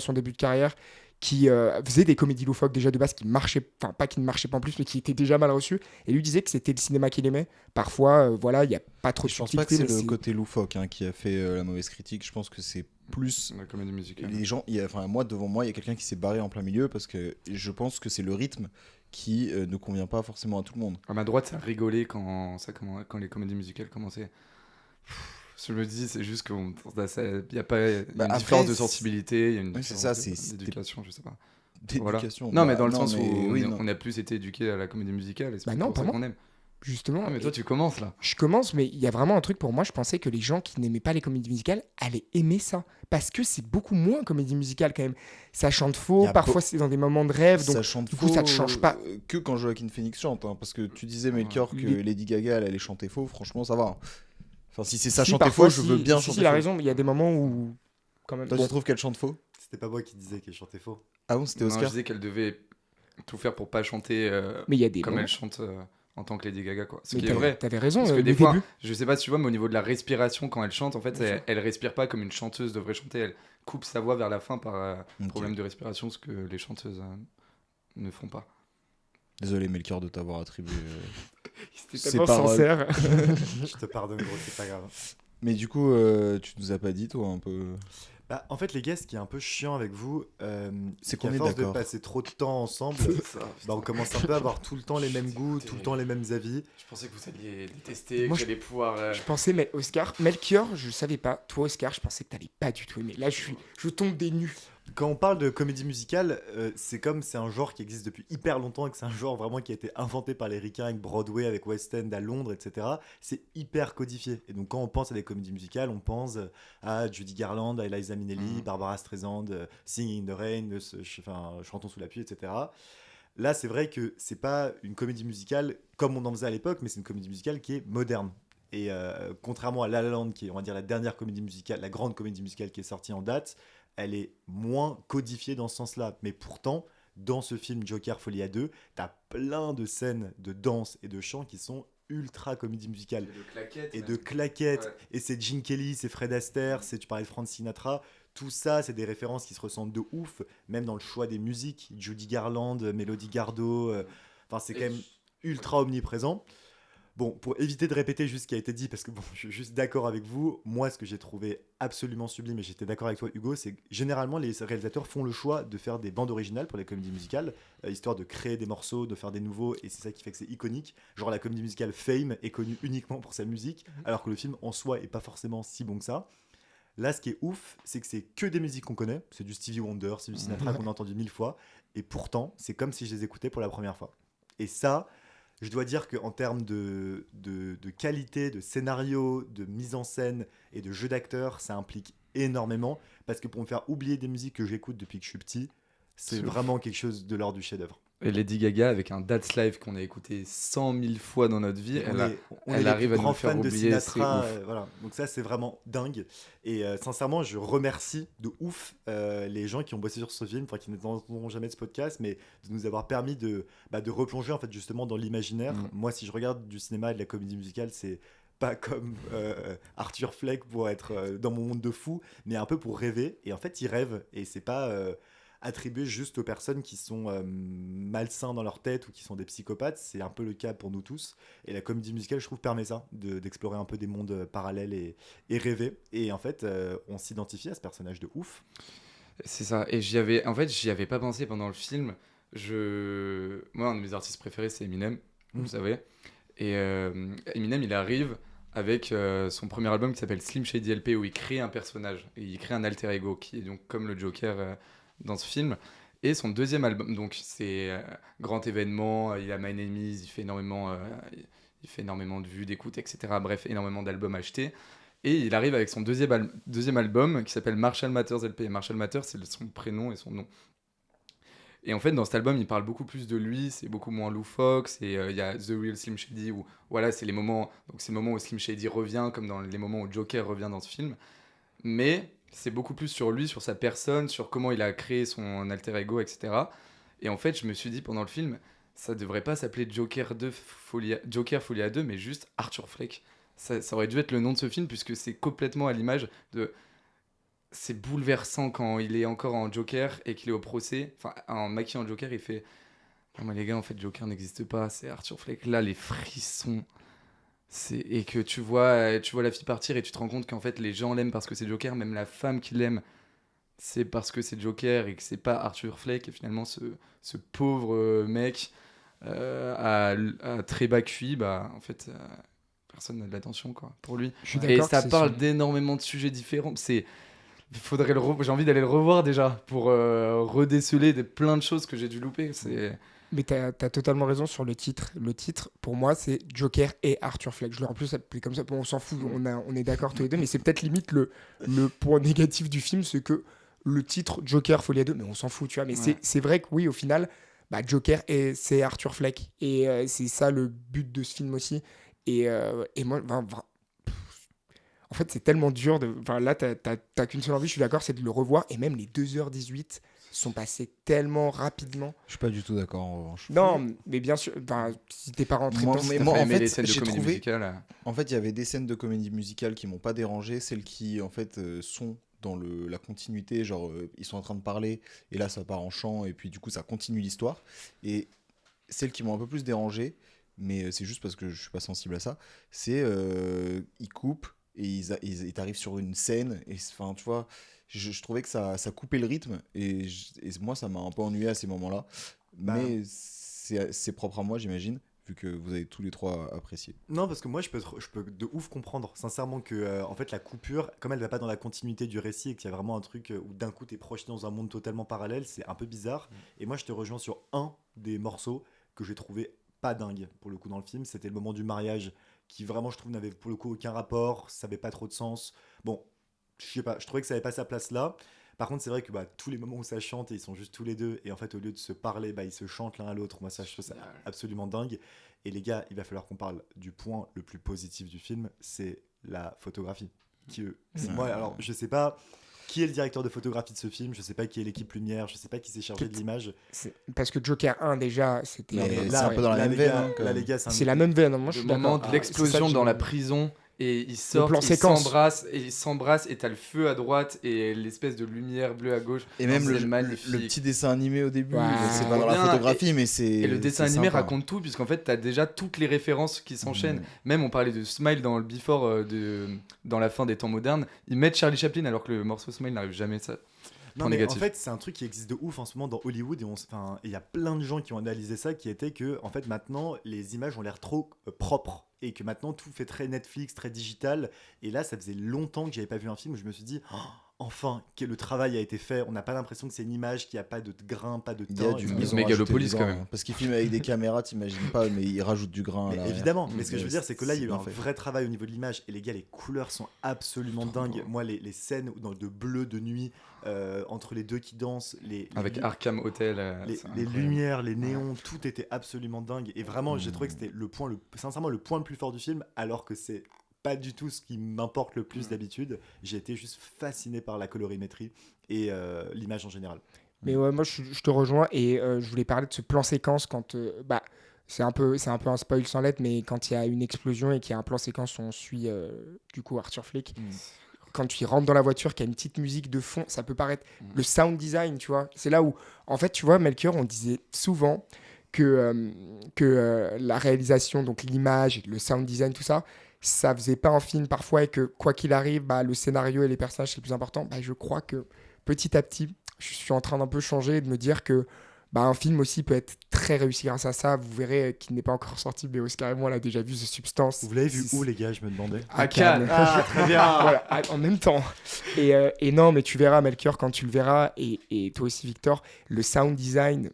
Speaker 3: son début de carrière qui faisait des comédies loufoques déjà de base qui marchaient, enfin pas qui ne marchaient pas en plus, mais qui étaient déjà mal reçues. Et lui disait que c'était le cinéma qu'il aimait. Parfois, voilà, il n'y a pas trop de
Speaker 1: Je pense pas que
Speaker 3: subtilité.
Speaker 1: c'est
Speaker 3: mais
Speaker 1: le côté loufoque qui a fait la mauvaise critique. Je pense que c'est plus
Speaker 2: La comédie musicale.
Speaker 1: les gens. Moi, devant moi, il y a quelqu'un qui s'est barré en plein milieu parce que je pense que c'est le rythme qui ne convient pas forcément à tout le monde.
Speaker 2: À ma droite, ça rigolait quand les comédies musicales commençaient. Je me dis, c'est juste qu'il n'y a pas une
Speaker 1: Bah, après,
Speaker 2: différence de sensibilité, il y a une
Speaker 1: ouais, c'est
Speaker 2: différence
Speaker 1: ça, c'est-
Speaker 2: d'éducation, je sais pas.
Speaker 1: D'éducation.
Speaker 2: Non, mais
Speaker 1: Bah,
Speaker 2: dans le sens où
Speaker 1: oui, non.
Speaker 2: on a plus été éduqué à la comédie musicale, et c'est
Speaker 3: Bah
Speaker 2: peut-être
Speaker 3: non,
Speaker 2: pour
Speaker 3: pas
Speaker 2: ça
Speaker 3: moi.
Speaker 2: qu'on aime.
Speaker 3: Justement.
Speaker 2: Ah, mais toi, tu commences là.
Speaker 3: Je commence, mais il y a vraiment un truc pour moi. Je pensais que les gens qui n'aimaient pas les comédies musicales allaient aimer ça. Parce que c'est beaucoup moins comédie musicale quand même. Ça chante
Speaker 1: Il
Speaker 3: faux,
Speaker 1: y a
Speaker 3: parfois c'est dans des moments de rêve. Donc
Speaker 1: Ça chante
Speaker 3: du coup,
Speaker 1: faux,
Speaker 3: ça te change pas.
Speaker 1: Que quand Joaquin Phoenix chante, parce que tu disais Melchior que
Speaker 3: Les-
Speaker 1: Lady Gaga elle allait chanter faux, franchement ça va. Enfin si c'est ça
Speaker 3: Si,
Speaker 1: chanter
Speaker 3: parfois,
Speaker 1: faux, je veux bien
Speaker 3: si,
Speaker 1: chanter
Speaker 3: il a
Speaker 1: faux.
Speaker 3: raison, mais il y a des moments où. Quand même.
Speaker 1: Toi
Speaker 3: Bon,
Speaker 1: tu trouves qu'elle chante faux?
Speaker 4: C'était pas moi qui disais qu'elle chantait faux.
Speaker 1: Ah bon, c'était
Speaker 2: Non, je
Speaker 1: Oscar?
Speaker 2: disais qu'elle devait tout faire pour pas chanter
Speaker 3: mais il y a des
Speaker 2: comme
Speaker 3: moments.
Speaker 2: elle chante en tant que Lady Gaga, quoi. Ce
Speaker 3: Mais
Speaker 2: qui est vrai.
Speaker 3: t'avais raison,
Speaker 2: Parce que
Speaker 3: le
Speaker 2: des fois,
Speaker 3: début.
Speaker 2: je sais pas si tu vois, mais au niveau de la respiration, quand elle chante, en fait,
Speaker 3: Bien sûr.
Speaker 2: elle respire pas comme une chanteuse devrait chanter. Elle coupe sa voix vers la fin par
Speaker 1: Ok.
Speaker 2: problème de respiration, ce que les chanteuses ne font pas.
Speaker 1: Désolé Melchior de t'avoir attribué.
Speaker 3: C'était
Speaker 1: Ces
Speaker 3: tellement
Speaker 1: paroles.
Speaker 3: sincère.
Speaker 4: Je te pardonne, gros, c'est pas grave.
Speaker 1: Mais du coup, tu nous as pas dit toi un peu.
Speaker 4: Bah, en fait, les gars, ce qui est un peu chiant avec vous,
Speaker 1: C'est
Speaker 4: qu'à
Speaker 1: qu'on est
Speaker 4: force de
Speaker 1: d'accord.
Speaker 4: passer trop de temps ensemble, bah, on commence un peu à avoir tout le temps les mêmes goûts, tout le temps les mêmes avis.
Speaker 2: Je pensais que vous alliez détester,
Speaker 3: Moi,
Speaker 2: que j'allais pouvoir.
Speaker 3: Je pensais, mais Oscar, Melchior, je savais pas. Toi, Oscar, je pensais que t'allais pas du tout aimer. Là, je tombe des nues.
Speaker 4: Quand on parle de comédie musicale, c'est un genre qui existe depuis hyper longtemps et que c'est un genre vraiment qui a été inventé par les ricains avec Broadway, avec West End à Londres, etc. C'est hyper codifié. Et donc quand on pense à des comédies musicales, on pense à Judy Garland, à Eliza Minnelli, Barbara Streisand, Singing in the Rain, Chantons sous la pluie, etc. Là, c'est vrai que c'est pas une comédie musicale comme on en faisait à l'époque, mais c'est une comédie musicale qui est moderne. Et contrairement à La La Land, qui est, on va dire, la dernière comédie musicale, la grande comédie musicale qui est sortie en date, elle est moins codifiée dans ce sens-là. Mais pourtant, dans ce film Joker Folie à 2, t'as plein de scènes de danse et de chant qui sont ultra comédie musicale. Et de claquettes.
Speaker 2: Ouais.
Speaker 4: Et c'est Gene Kelly, c'est Fred Astaire, tu parlais de Frank Sinatra. Tout ça, c'est des références qui se ressemblent de ouf, même dans le choix des musiques. Judy Garland, Melody Gardot. Enfin, c'est quand même ultra omniprésent. Bon, pour éviter de répéter juste ce qui a été dit, parce que bon, je suis juste d'accord avec vous, moi, ce que j'ai trouvé absolument sublime, et j'étais d'accord avec toi, Hugo, c'est que généralement, les réalisateurs font le choix de faire des bandes originales pour les comédies musicales, histoire de créer des morceaux, de faire des nouveaux, et c'est ça qui fait que c'est iconique. Genre, la comédie musicale Fame est connue uniquement pour sa musique, alors que le film en soi est pas forcément si bon que ça. Là, ce qui est ouf, c'est que c'est que des musiques qu'on connaît, c'est du Stevie Wonder, c'est du Sinatra qu'on a entendu 1000 fois, et pourtant, c'est comme si je les écoutais pour la première fois. Et ça, je dois dire qu'en termes de qualité, de scénario, de mise en scène et de jeu d'acteur, ça implique énormément. Parce que pour me faire oublier des musiques que j'écoute depuis que je suis petit, c'est
Speaker 2: C'est
Speaker 4: vraiment quelque chose de l'ordre du chef-d'œuvre.
Speaker 2: Et Lady Gaga, avec un That's Live qu'on a écouté 100 000 fois dans notre vie,
Speaker 4: On
Speaker 2: elle
Speaker 4: est
Speaker 2: arrive
Speaker 4: les
Speaker 2: à
Speaker 4: plus
Speaker 2: nous
Speaker 4: grands
Speaker 2: faire
Speaker 4: fans de
Speaker 2: oublier,
Speaker 4: Sinatra,
Speaker 2: c'est ouf.
Speaker 4: voilà. Donc ça, c'est vraiment dingue. Et sincèrement, je remercie de ouf les gens qui ont bossé sur ce film, enfin qui n'entendront jamais de ce podcast, mais de nous avoir permis de replonger en fait justement dans l'imaginaire. Moi, si je regarde du cinéma et de la comédie musicale, c'est pas comme Arthur Fleck pour être dans mon monde de fou, mais un peu pour rêver. Et en fait, il rêve. Et c'est pas attribué juste aux personnes qui sont malsains dans leur tête ou qui sont des psychopathes. C'est un peu le cas pour nous tous. Et la comédie musicale, je trouve, permet ça, d'explorer un peu des mondes parallèles et rêver. Et en fait, on s'identifie à ce personnage de ouf.
Speaker 2: C'est ça. Et j'y avais pas pensé pendant le film. Moi, un de mes artistes préférés, c'est Eminem, vous le savez. Et Eminem, il arrive avec son premier album qui s'appelle Slim Shady LP, où il crée un personnage, et il crée un alter ego, qui est donc comme le Joker dans ce film. Et son deuxième album, donc c'est grand événement, il a My Enemies, il fait énormément de vues, d'écoutes, etc. Bref, énormément d'albums achetés. Et il arrive avec son deuxième album qui s'appelle Marshall Mathers LP. Et Marshall Mathers, c'est son prénom et son nom. Et en fait, dans cet album, il parle beaucoup plus de lui, c'est beaucoup moins loufoque. Il y a The Real Slim Shady, où voilà, c'est les moments où Slim Shady revient, comme dans les moments où Joker revient dans ce film. Mais c'est beaucoup plus sur lui, sur sa personne, sur comment il a créé son alter ego, etc. Et en fait, je me suis dit pendant le film, ça devrait pas s'appeler Joker Folia 2, mais juste Arthur Fleck. Ça aurait dû être le nom de ce film, puisque c'est complètement à l'image de... C'est bouleversant quand il est encore en Joker et qu'il est au procès. Enfin, en maquillant en Joker, il fait... Non mais les gars, en fait, Joker n'existe pas, c'est Arthur Fleck. Là, les frissons... Et que tu vois la fille partir et tu te rends compte qu'en fait, les gens l'aiment parce que c'est Joker. Même la femme qui l'aime, c'est parce que c'est Joker et que c'est pas Arthur Fleck. Et finalement, ce pauvre mec à très bas QI, bah, en fait... personne n'a de l'attention quoi pour lui.
Speaker 3: Je suis
Speaker 2: Et
Speaker 3: d'accord
Speaker 2: ça
Speaker 3: que
Speaker 2: parle d'énormément de sujets différents. J'ai envie d'aller le revoir déjà pour redéceler plein de choses que j'ai dû louper.
Speaker 3: Mais t'as totalement raison sur le titre. Le titre, pour moi, c'est Joker et Arthur Fleck. Je l'aurais plus appelé comme ça. Bon, on s'en fout, on est d'accord tous les deux, mais c'est peut-être limite le point négatif du film, c'est que le titre Joker Folia 2, mais on s'en fout, tu vois. Mais
Speaker 2: Ouais.
Speaker 3: c'est vrai que oui, au final, bah, Joker, c'est Arthur Fleck. Et c'est ça le but de ce film aussi. Et moi, en fait, c'est tellement dur. Là, t'as qu'une seule envie, je suis d'accord, c'est de le revoir. Et même les 2h18 sont passées tellement rapidement.
Speaker 1: Je suis pas du tout d'accord en revanche.
Speaker 3: Non, mais bien sûr, si t'es pas rentré
Speaker 1: Moi,
Speaker 3: dans
Speaker 1: mais
Speaker 2: T'as
Speaker 1: moi,
Speaker 2: pas
Speaker 1: en
Speaker 2: aimé
Speaker 1: fait,
Speaker 2: les scènes de
Speaker 1: j'ai
Speaker 2: comédie
Speaker 1: trouvé-
Speaker 2: musicale.
Speaker 1: En fait, il y avait des scènes de comédie musicale qui m'ont pas dérangé, celles qui en fait sont dans la continuité, genre ils sont en train de parler et là ça part en chant et puis du coup ça continue l'histoire. Et celles qui m'ont un peu plus dérangé, mais c'est juste parce que je suis pas sensible à ça, c'est ils coupent et ils arrivent sur une scène et enfin tu vois, je trouvais que ça coupait le rythme et moi ça m'a un peu ennuyé à ces moments-là.
Speaker 4: Bah,
Speaker 1: Mais c'est propre à moi j'imagine, vu que vous avez tous les trois apprécié.
Speaker 4: Non, parce que moi, je peux de ouf comprendre, sincèrement, que en fait, la coupure, comme elle va pas dans la continuité du récit et qu'il y a vraiment un truc où d'un coup, t'es projeté dans un monde totalement parallèle, c'est un peu bizarre. Et moi, je te rejoins sur un des morceaux que j'ai trouvé pas dingue, pour le coup, dans le film. C'était le moment du mariage, qui vraiment, je trouve, n'avait pour le coup aucun rapport, ça avait pas trop de sens. Bon, je sais pas, je trouvais que ça avait pas sa place là. Par contre, c'est vrai que bah, tous les moments où ça chante et ils sont juste tous les deux, et en fait, au lieu de se parler, bah, ils se chantent l'un à l'autre. Moi, ça, je trouve ça absolument dingue. Et les gars, il va falloir qu'on parle du point le plus positif du film, c'est la photographie. Moi, alors, je sais pas qui est le directeur de photographie de ce film, je sais pas qui est l'équipe lumière, je sais pas qui s'est chargé de l'image.
Speaker 3: Parce que Joker 1, déjà, c'était.
Speaker 1: Mais
Speaker 4: Là,
Speaker 1: c'est un peu dans la
Speaker 4: là,
Speaker 1: même
Speaker 4: les
Speaker 1: veine.
Speaker 4: gars,
Speaker 1: Hein, quand
Speaker 4: là,
Speaker 1: même.
Speaker 4: les gars,
Speaker 3: C'est la même veine, moi je
Speaker 2: Le
Speaker 3: suis
Speaker 2: moment
Speaker 3: d'accord.
Speaker 2: de l'explosion
Speaker 3: C'est ça,
Speaker 2: dans la
Speaker 3: j'ai-
Speaker 2: prison et ils sortent,
Speaker 3: plan
Speaker 2: ils
Speaker 3: séquence.
Speaker 2: s'embrassent et t'as le feu à droite et l'espèce de lumière bleue à gauche.
Speaker 1: Et même
Speaker 2: C'est
Speaker 1: le
Speaker 2: magnifique.
Speaker 1: petit dessin animé au début,
Speaker 3: Ouais.
Speaker 1: c'est pas dans la
Speaker 2: Bien.
Speaker 1: photographie, mais c'est.
Speaker 2: Et le dessin
Speaker 1: c'est
Speaker 2: animé
Speaker 1: sympa.
Speaker 2: raconte tout, puisqu'en fait, t'as déjà toutes les références qui s'enchaînent.
Speaker 1: Mm.
Speaker 2: Même, on parlait de Smile dans le Before, dans la fin des temps modernes. Ils mettent Charlie Chaplin, alors que le morceau Smile n'arrive jamais. Ça.
Speaker 4: Non,
Speaker 2: Point
Speaker 4: mais
Speaker 2: négatif.
Speaker 4: en fait, c'est un truc qui existe de ouf en ce moment dans Hollywood et il y a plein de gens qui ont analysé ça, qui était que en fait maintenant les images ont l'air trop propres et que maintenant tout fait très Netflix, très digital. Et là, ça faisait longtemps que j'avais pas vu un film où je me suis dit oh, enfin que le travail a été fait. On n'a pas l'impression que c'est une image qui a pas de grain, pas de
Speaker 1: Il y a
Speaker 4: teint.
Speaker 1: du
Speaker 4: etc.
Speaker 1: ils ont
Speaker 2: Mégalopolis,
Speaker 1: rajouté du
Speaker 2: quand
Speaker 1: grain,
Speaker 2: même.
Speaker 1: hein. Parce qu'ils filment avec des caméras, t'imagines pas, mais ils rajoutent du grain.
Speaker 4: Mais
Speaker 1: là,
Speaker 4: évidemment,
Speaker 2: Mm.
Speaker 4: mais ce que je veux dire, c'est que là, il y a eu
Speaker 1: bien
Speaker 4: un
Speaker 1: fait.
Speaker 4: vrai travail au niveau de l'image. Et les gars, les couleurs sont absolument dingues. Moi, les scènes de bleu de nuit, entre les deux qui dansent,
Speaker 2: Avec Arkham Hotel.
Speaker 4: les
Speaker 2: c'est incroyable.
Speaker 4: lumières, les néons, tout était absolument dingue. Et vraiment, j'ai trouvé que c'était sincèrement le point le plus fort du film, alors que c'est pas du tout ce qui m'importe le plus d'habitude. J'ai été juste fasciné par la colorimétrie et l'image en général.
Speaker 3: Mais ouais, moi je te rejoins et je voulais parler de ce plan séquence quand. C'est un peu un spoil sans lettre, mais quand il y a une explosion et qu'il y a un plan séquence où on suit du coup Arthur Fleck, quand tu rentres dans la voiture, qu'il y a une petite musique de fond, ça peut paraître le sound design, tu vois. C'est là où, en fait, tu vois, Melchior, on disait souvent que la réalisation, donc l'image, le sound design, tout ça, ça faisait pas un film parfois et que quoi qu'il arrive, bah, le scénario et les personnages c'est le plus important. Bah, je crois que petit à petit, je suis en train d'un peu changer et de me dire que Bah, un film aussi peut être très réussi grâce à ça. Vous verrez qu'il n'est pas encore sorti, mais Oscar et moi, on l'a déjà vu, The Substance.
Speaker 4: Vous l'avez vu où, les gars, je me demandais?
Speaker 3: À
Speaker 2: Cannes.
Speaker 4: Ah, très bien.
Speaker 3: Voilà, en même temps. Et non, mais tu verras, Melchior, quand tu le verras, et toi aussi, Victor, le sound design,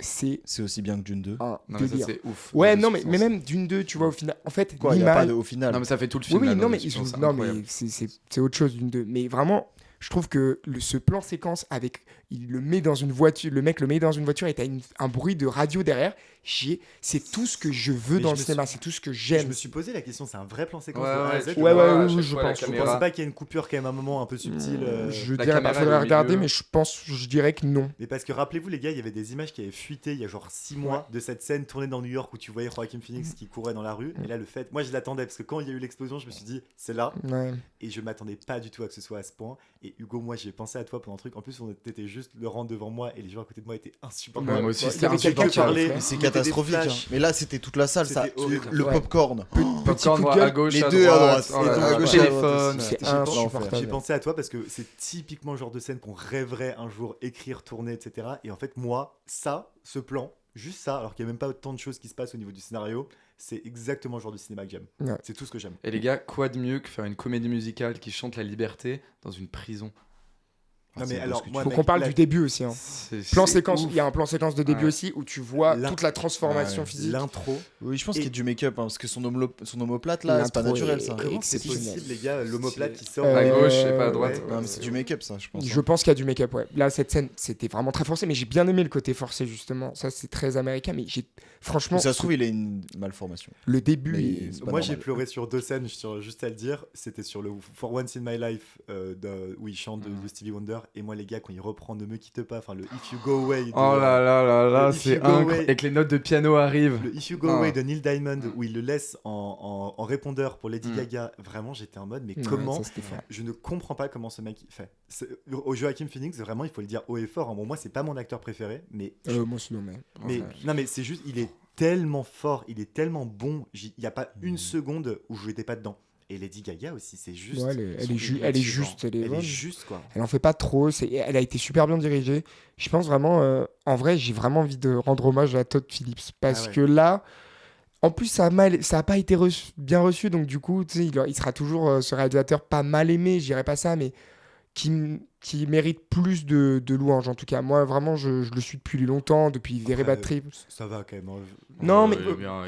Speaker 3: c'est
Speaker 1: C'est aussi bien que Dune 2.
Speaker 3: un
Speaker 2: Non, mais ça,
Speaker 3: délire.
Speaker 2: c'est ouf.
Speaker 3: Ouais,
Speaker 2: The
Speaker 3: non, mais
Speaker 2: Substance.
Speaker 3: même d'une deux, tu vois, au final. En fait,
Speaker 1: Quoi, il n'y a pas
Speaker 3: l'image.
Speaker 1: au final.
Speaker 2: Non, mais ça fait tout le
Speaker 3: Oui,
Speaker 2: film.
Speaker 3: oui,
Speaker 2: là,
Speaker 3: non,
Speaker 2: dans
Speaker 3: mais,
Speaker 2: The Substance, c'est
Speaker 3: non,
Speaker 2: incroyable.
Speaker 3: mais c'est autre chose d'une deux. Mais vraiment, je trouve que ce plan séquence avec. Il le met dans une voiture, le mec le met dans une voiture et t'as un bruit de radio derrière. C'est tout ce que je veux
Speaker 4: Mais
Speaker 3: dans
Speaker 4: je
Speaker 3: le
Speaker 4: me
Speaker 3: cinéma, c'est tout ce que
Speaker 4: Je
Speaker 3: j'aime.
Speaker 4: me suis posé la question, c'est un vrai plan séquence
Speaker 2: Ouais,
Speaker 4: de A à
Speaker 2: ouais,
Speaker 4: Z,
Speaker 2: tu
Speaker 4: ou
Speaker 3: Ouais,
Speaker 2: vois,
Speaker 3: ouais,
Speaker 2: à
Speaker 3: oui,
Speaker 2: chaque
Speaker 3: je
Speaker 2: fois, la
Speaker 3: pense.
Speaker 4: Vous
Speaker 2: caméra.
Speaker 4: pensez pas qu'il y a une coupure quand même à un moment un peu subtil
Speaker 3: Je
Speaker 2: La
Speaker 3: dirais pas,
Speaker 2: caméra, elle est
Speaker 3: faudrait
Speaker 2: au
Speaker 3: regarder,
Speaker 2: milieu.
Speaker 3: mais je dirais que non.
Speaker 4: Mais parce que rappelez-vous les gars, il y avait des images qui avaient fuité il y a genre 6 mois de cette scène tournée dans New York où tu voyais Joaquin Phoenix qui courait dans la rue. Et là le fait, moi je l'attendais parce que quand il y a eu l'explosion, je me suis dit c'est là.
Speaker 3: Ouais.
Speaker 4: Et je m'attendais pas du tout à que ce soit à ce point. Et Hugo, moi j'ai pensé à toi pendant un truc. En plus on était juste le rang devant moi et les gens à côté de moi étaient insupportables.
Speaker 2: Ouais, moi aussi,
Speaker 3: Ouais,
Speaker 2: c'était
Speaker 3: il y avait quelqu'un qui
Speaker 2: insupportable.
Speaker 3: parlait.
Speaker 1: Mais c'est
Speaker 4: On mettait des
Speaker 1: catastrophique. hein.
Speaker 4: flashs.
Speaker 1: Mais là, c'était toute la salle. Ça,
Speaker 4: C'était horrible.
Speaker 1: le
Speaker 3: Ouais.
Speaker 1: popcorn.
Speaker 3: Petit
Speaker 2: Popcorn
Speaker 3: coup de gueule,
Speaker 2: à gauche,
Speaker 1: les
Speaker 2: à
Speaker 1: deux à droite,
Speaker 2: oh
Speaker 1: les
Speaker 2: là
Speaker 1: deux
Speaker 2: là,
Speaker 1: à
Speaker 2: le
Speaker 1: gauche et à
Speaker 2: téléphone.
Speaker 1: droite.
Speaker 3: c'est
Speaker 4: J'ai pensé-
Speaker 3: insupportable.
Speaker 4: J'ai pensé à toi parce que c'est typiquement le genre de scène qu'on rêverait un jour écrire, tourner, etc. Et en fait, moi, ce plan, juste ça, alors qu'il n'y a même pas autant de choses qui se passent au niveau du scénario, c'est exactement le genre de cinéma que j'aime.
Speaker 3: Ouais.
Speaker 4: C'est tout ce que j'aime.
Speaker 2: Et les gars, quoi de mieux que faire une comédie musicale qui chante la liberté dans une prison?
Speaker 4: Non, mais
Speaker 1: c'est
Speaker 4: alors,
Speaker 1: beau ce que
Speaker 4: moi,
Speaker 3: Faut
Speaker 4: mec,
Speaker 3: qu'on parle
Speaker 4: la-
Speaker 3: du début aussi. Hein.
Speaker 2: C'est
Speaker 3: Plan
Speaker 2: c'est
Speaker 3: séquence,
Speaker 2: ouf.
Speaker 3: il y a un plan séquence de début
Speaker 2: Ouais.
Speaker 3: aussi où tu vois
Speaker 4: L'in-
Speaker 3: toute la transformation
Speaker 1: Ouais.
Speaker 3: physique.
Speaker 4: L'intro,
Speaker 1: Oui, je pense
Speaker 4: Et-
Speaker 1: qu'il y a du make-up, hein, parce que son omoplate là, c'est pas
Speaker 3: L'intro
Speaker 1: naturel
Speaker 3: est-
Speaker 1: ça.
Speaker 4: comment c'est
Speaker 3: exceptionnel.
Speaker 4: possible, les gars, l'omoplate qui sort
Speaker 2: À
Speaker 3: Euh,
Speaker 2: gauche et pas à droite.
Speaker 4: ouais.
Speaker 1: Non, mais c'est du make-up ça, je pense.
Speaker 3: Je pense qu'il y a du make-up, ouais. Là, cette scène, c'était vraiment très forcé, mais j'ai bien aimé le côté forcé, justement. Ça, c'est très américain, mais franchement,
Speaker 1: Mais ça se trouve, il a une malformation.
Speaker 3: le début
Speaker 1: Mais
Speaker 3: est-
Speaker 1: c'est pas
Speaker 4: Moi j'ai
Speaker 1: normal.
Speaker 4: pleuré sur 2 scènes, juste à le dire. C'était sur le For Once in My Life où il chante de Stevie Wonder. Et moi les gars, quand il reprend Ne me quitte pas, enfin le If You Go Away de,
Speaker 2: Oh là là là là,
Speaker 4: le If
Speaker 2: c'est
Speaker 4: You Go
Speaker 2: incroyable.
Speaker 4: Away.
Speaker 2: Et que les notes de piano arrivent.
Speaker 4: le If You Go
Speaker 2: Ah.
Speaker 4: Away de Neil Diamond où il le laisse en répondeur pour Lady
Speaker 2: Mm.
Speaker 4: Gaga. Vraiment j'étais en mode mais
Speaker 3: Ouais,
Speaker 4: comment
Speaker 3: ça, c'était fort.
Speaker 4: je ne comprends pas comment ce mec fait. Au Joaquin Phoenix, vraiment, il faut le dire haut et fort. Bon, moi, c'est pas mon acteur préféré, mais,
Speaker 3: Moi aussi, non, mais.
Speaker 4: mais
Speaker 3: enfin,
Speaker 4: non, mais c'est juste, il est tellement fort, il est tellement bon. Il n'y a pas
Speaker 3: Mm.
Speaker 4: une seconde où je n'étais pas dedans. Et Lady Gaga aussi, c'est juste.
Speaker 3: ouais, elle est
Speaker 4: son
Speaker 3: juste, elle est
Speaker 4: Elle
Speaker 3: bonne.
Speaker 4: est juste, quoi.
Speaker 3: Elle en fait pas trop, elle a été super bien dirigée. Je pense vraiment, en vrai, j'ai vraiment envie de rendre hommage à Todd Phillips parce
Speaker 4: Ah ouais.
Speaker 3: que là, en plus, ça a pas été bien reçu, donc du coup, tu sais, il sera toujours ce réalisateur pas mal aimé, je dirais pas ça, mais qui mérite plus de louanges en tout cas. Moi, vraiment, je le suis depuis longtemps, depuis Very
Speaker 4: Après,
Speaker 3: Bad Trip.
Speaker 4: Ça va quand même.
Speaker 3: Non, mais-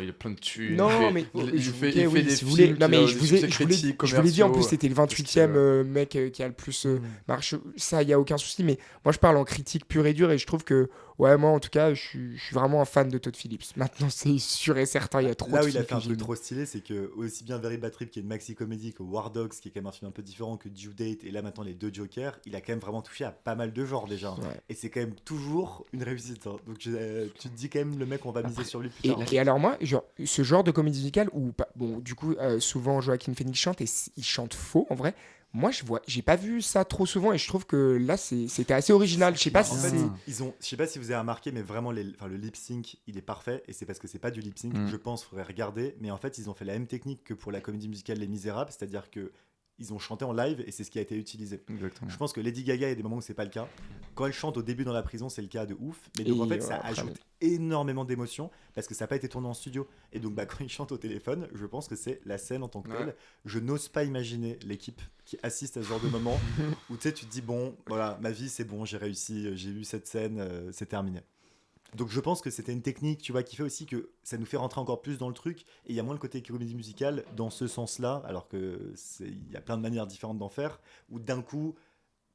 Speaker 2: Il est plein de thunes.
Speaker 3: Non, mais
Speaker 2: il fait
Speaker 3: ok,
Speaker 2: des
Speaker 3: oui, si
Speaker 2: films.
Speaker 3: vous voulez. Non, mais
Speaker 2: qui
Speaker 3: je
Speaker 2: ont
Speaker 3: vous
Speaker 2: des
Speaker 3: ai,
Speaker 2: succès critiques,
Speaker 3: je vous l'ai dit en plus,
Speaker 2: commerciaux.
Speaker 3: c'était le 28e mec qui a le plus
Speaker 4: Mm.
Speaker 3: marche. Ça, il y a aucun souci. Mais moi, je parle en critique pure et dure et je trouve que, ouais, moi, en tout cas, je suis vraiment un fan de Todd Phillips. Maintenant, c'est sûr et certain, il y a trop
Speaker 4: Là
Speaker 3: de
Speaker 4: où il a
Speaker 3: films
Speaker 4: fait un
Speaker 3: que
Speaker 4: truc
Speaker 3: j'aime.
Speaker 4: trop stylé, c'est que aussi bien Very Bad Trip, qui est une maxi comédie, que War Dogs, qui est quand même un film un peu différent que Due Date, et là maintenant les deux Jokers, il a quand même vraiment touché à pas mal de genres déjà.
Speaker 3: Ouais.
Speaker 4: Et c'est quand même toujours une réussite. Hein. Donc tu te dis quand même, le mec, on va miser sur lui plus
Speaker 3: Et,
Speaker 4: tard.
Speaker 3: et alors moi, ce genre de comédie musicale où, bon, du coup, souvent Joaquin Phoenix chante et il chante faux en vrai. Moi, j'ai pas vu ça trop souvent et je trouve que là, c'était assez original. Je sais pas
Speaker 4: En
Speaker 3: si
Speaker 4: fait,
Speaker 3: c'est.
Speaker 4: je sais pas si vous avez remarqué, mais vraiment, le lip sync, il est parfait. Et c'est parce que c'est pas du lip sync,
Speaker 2: Mm.
Speaker 4: je pense, faudrait regarder. Mais en fait, ils ont fait la même technique que pour la comédie musicale Les Misérables, c'est-à-dire que ils ont chanté en live et c'est ce qui a été utilisé.
Speaker 2: Exactement.
Speaker 4: Je pense que Lady Gaga, il y a des moments où c'est pas le cas. Quand elle chante au début dans la prison, c'est le cas de ouf. Mais donc
Speaker 3: Et
Speaker 4: en fait, ça
Speaker 3: après,
Speaker 4: ajoute énormément d'émotions parce que ça n'a pas été tourné en studio. Et donc quand il chante au téléphone, je pense que c'est la scène en tant que
Speaker 2: Ouais.
Speaker 4: telle. Je n'ose pas imaginer l'équipe qui assiste à ce genre de moment où tu sais, tu te dis bon, voilà, ma vie c'est bon, j'ai réussi, j'ai eu cette scène, c'est terminé. Donc je pense que c'était une technique, tu vois, qui fait aussi que ça nous fait rentrer encore plus dans le truc. Et il y a moins le côté comédie musicale dans ce sens-là, alors que il y a plein de manières différentes d'en faire. Où d'un coup,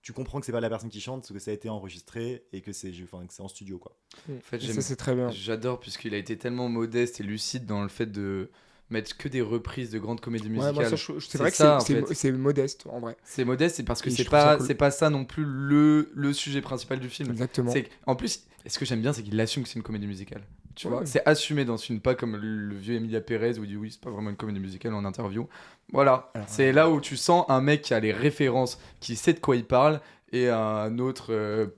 Speaker 4: tu comprends que c'est pas la personne qui chante, parce que ça a été enregistré et que c'est en studio, quoi.
Speaker 2: En fait,
Speaker 3: Et ça, c'est très bien.
Speaker 2: J'adore puisqu'il a été tellement modeste et lucide dans le fait de mettre que des reprises de grandes comédies
Speaker 3: Ouais, moi,
Speaker 2: musicales.
Speaker 3: c'est
Speaker 2: C'est
Speaker 3: vrai que
Speaker 2: ça, en
Speaker 3: c'est
Speaker 2: fait.
Speaker 3: c'est modeste en vrai.
Speaker 2: C'est modeste, c'est parce que
Speaker 3: Et
Speaker 2: c'est
Speaker 3: je trouve ça
Speaker 2: pas,
Speaker 3: cool.
Speaker 2: c'est pas ça non plus le sujet principal du film.
Speaker 3: Exactement.
Speaker 2: En plus, et ce que j'aime bien, c'est qu'il assume que c'est une comédie musicale. Tu
Speaker 3: Ouais.
Speaker 2: vois, c'est assumé dans ce film, pas comme le vieux Emilia Pérez où il dit oui, c'est pas vraiment une comédie musicale en interview. Voilà,
Speaker 3: Alors,
Speaker 2: c'est là où tu sens un mec qui a les références, qui sait de quoi il parle, et un autre,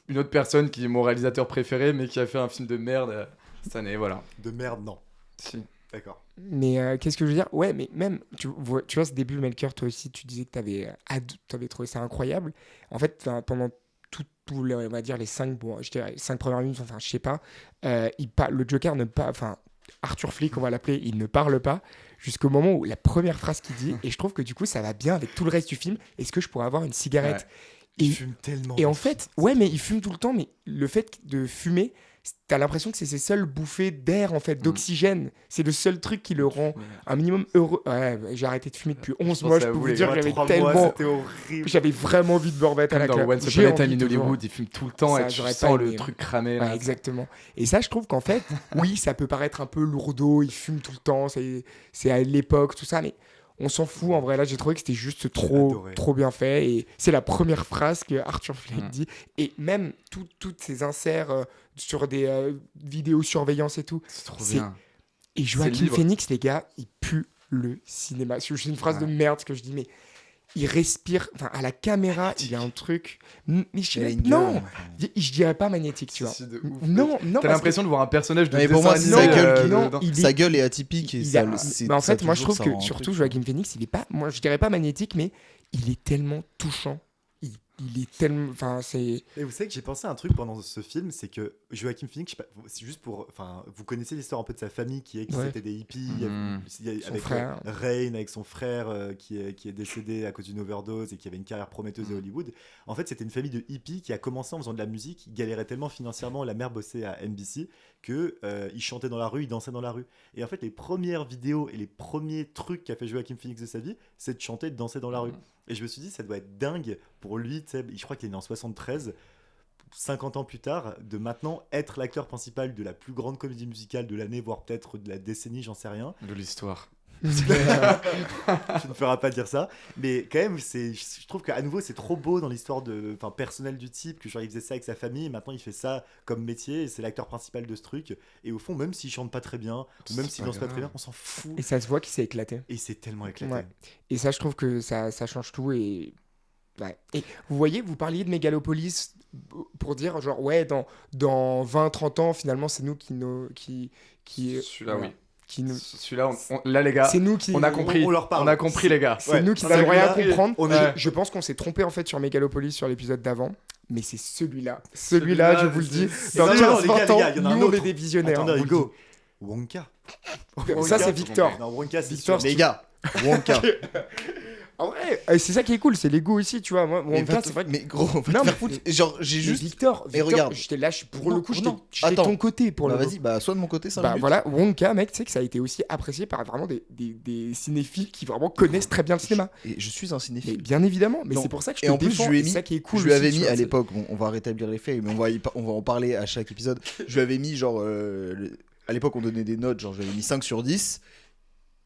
Speaker 2: une autre personne qui est mon réalisateur préféré, mais qui a fait un film de merde cette année. Voilà.
Speaker 4: De merde, non.
Speaker 2: Si.
Speaker 4: D'accord.
Speaker 3: Mais qu'est-ce que je veux dire? Ouais, mais même, tu vois, ce début, Melchior, toi aussi, tu disais que t'avais trouvé ça incroyable. En fait, pendant tous les, on va dire les 5, bon, je dirais 5 premières minutes, enfin, je sais pas, le Joker ne pas, enfin, Arthur Flick, on va l'appeler, il ne parle pas jusqu'au moment où la première phrase qu'il dit, et je trouve que du coup, ça va bien avec tout le reste du film. Est-ce que je pourrais avoir une cigarette?
Speaker 4: Il fume tellement.
Speaker 3: Et en fait, ouais, mais il fume tout le temps, mais le fait de fumer, t'as l'impression que c'est ses seules bouffées d'air, en fait, d'oxygène. C'est le seul truc qui le rend un minimum heureux. Ouais, j'ai arrêté de fumer depuis 11 mois, je peux vous dire que j'avais tellement...
Speaker 4: C'était horrible.
Speaker 3: J'avais vraiment envie de me remettre à la
Speaker 2: Dans
Speaker 3: clope.
Speaker 2: Once
Speaker 3: J'ai
Speaker 2: Upon a Time
Speaker 3: envie
Speaker 2: in
Speaker 3: de
Speaker 2: Hollywood, il fume tout le temps
Speaker 3: Ça,
Speaker 2: et tu
Speaker 3: j'aurais
Speaker 2: sens
Speaker 3: pas
Speaker 2: le
Speaker 3: aimé.
Speaker 2: truc cramé.
Speaker 3: Ouais,
Speaker 2: Là.
Speaker 3: exactement. Et ça, je trouve qu'en fait, oui, ça peut paraître un peu lourdeau, il fume tout le temps, c'est à l'époque, tout ça, mais on s'en fout. En vrai, là, j'ai trouvé que c'était juste trop bien fait. Et c'est la première phrase que Arthur Fleck dit. Et même toutes ces inserts sur des vidéosurveillance et tout.
Speaker 2: C'est trop bien.
Speaker 3: Et Joaquin Phoenix, les gars, il pue le cinéma. C'est une phrase de merde que je dis, mais il respire, enfin à la caméra, il y a un truc. Mais non, je dirais pas magnétique, tu vois. Non,
Speaker 2: t'as l'impression de voir un personnage de
Speaker 1: mais pour moi, sa gueule est atypique.
Speaker 3: Mais en fait, moi je trouve que surtout Joaquin Phoenix, il est pas, moi je dirais pas magnétique, mais il est tellement touchant. Il est tellement, enfin c'est.
Speaker 4: Et vous savez que j'ai pensé à un truc pendant ce film, c'est que Joaquin Phoenix, je sais pas, c'est juste pour, enfin, vous connaissez l'histoire un peu de sa famille qui c'était des hippies, avec Rain, avec son frère qui est décédé à cause d'une overdose et qui avait une carrière prometteuse à Hollywood. En fait, c'était une famille de hippies qui a commencé en faisant de la musique, ils galéraient tellement financièrement, la mère bossait à NBC que ils chantaient dans la rue, ils dansaient dans la rue. Et en fait, les premières vidéos et les premiers trucs qu'a fait Joaquin Phoenix de sa vie, c'est de chanter, de danser dans la rue. Et je me suis dit, ça doit être dingue pour lui, tu sais, je crois qu'il est né en 73, 50 ans plus tard, de maintenant être l'acteur principal de la plus grande comédie musicale de l'année, voire peut-être de la décennie, j'en sais rien.
Speaker 2: De l'histoire.
Speaker 4: Je ne ferai pas dire ça, mais quand même, je trouve qu'à nouveau, c'est trop beau dans l'histoire personnelle du type, que genre il faisait ça avec sa famille, et maintenant il fait ça comme métier, et c'est l'acteur principal de ce truc. Et au fond, même s'il chante pas très bien, ou même s'il danse pas très bien, on s'en fout.
Speaker 3: Et ça se voit qu'il s'est éclaté.
Speaker 4: Et c'est tellement éclaté.
Speaker 3: Ouais. Et ça, je trouve que ça change tout. Et vous voyez, vous parliez de Mégalopolis pour dire genre ouais, dans 20-30 ans, finalement, c'est nous qui
Speaker 2: Celui-là,
Speaker 3: voilà.
Speaker 2: oui. Celui-là, là les gars,
Speaker 3: c'est nous qui
Speaker 2: on a compris,
Speaker 4: on leur parle.
Speaker 2: On a compris les gars.
Speaker 3: C'est nous qui n'allons rien comprendre.
Speaker 2: Ouais.
Speaker 3: Je pense qu'on s'est trompé en fait sur Megalopolis sur l'épisode d'avant, mais c'est celui-là, je vous le dis. Dans 15-20 ans, nous on est des visionnaires.
Speaker 4: Attendez, Hugo. Wonka.
Speaker 3: Ça c'est Victor.
Speaker 4: Non, Wonka, c'est
Speaker 3: Victor,
Speaker 1: Les gars, Wonka.
Speaker 3: En vrai, c'est ça qui est cool, c'est l'ego aussi, tu vois. Moi, Wonka, c'est vrai que.
Speaker 1: Mais gros,
Speaker 3: non, mais
Speaker 1: genre, j'ai juste.
Speaker 3: Victor,
Speaker 1: regarde.
Speaker 3: j'étais là, pour le coup, j'étais
Speaker 1: Attends.
Speaker 3: ton côté pour le.
Speaker 1: Vas-y, soit de mon côté, ça.
Speaker 3: Bah voilà, Wonka, mec, tu sais que ça a été aussi apprécié par vraiment des cinéphiles qui vraiment connaissent très bien le cinéma.
Speaker 1: Et je suis un
Speaker 3: Mais
Speaker 1: cinéphile.
Speaker 3: bien évidemment, mais c'est pour ça que je
Speaker 1: et en
Speaker 3: te
Speaker 1: plus,
Speaker 3: défends, c'est ça qui est cool.
Speaker 1: Je lui avais
Speaker 3: aussi,
Speaker 1: mis
Speaker 3: tu vois,
Speaker 1: à l'époque, bon, on va rétablir les faits, mais on va en parler à chaque épisode. Je lui avais mis genre. À l'époque, on donnait des notes, genre j'avais mis 5 sur 10.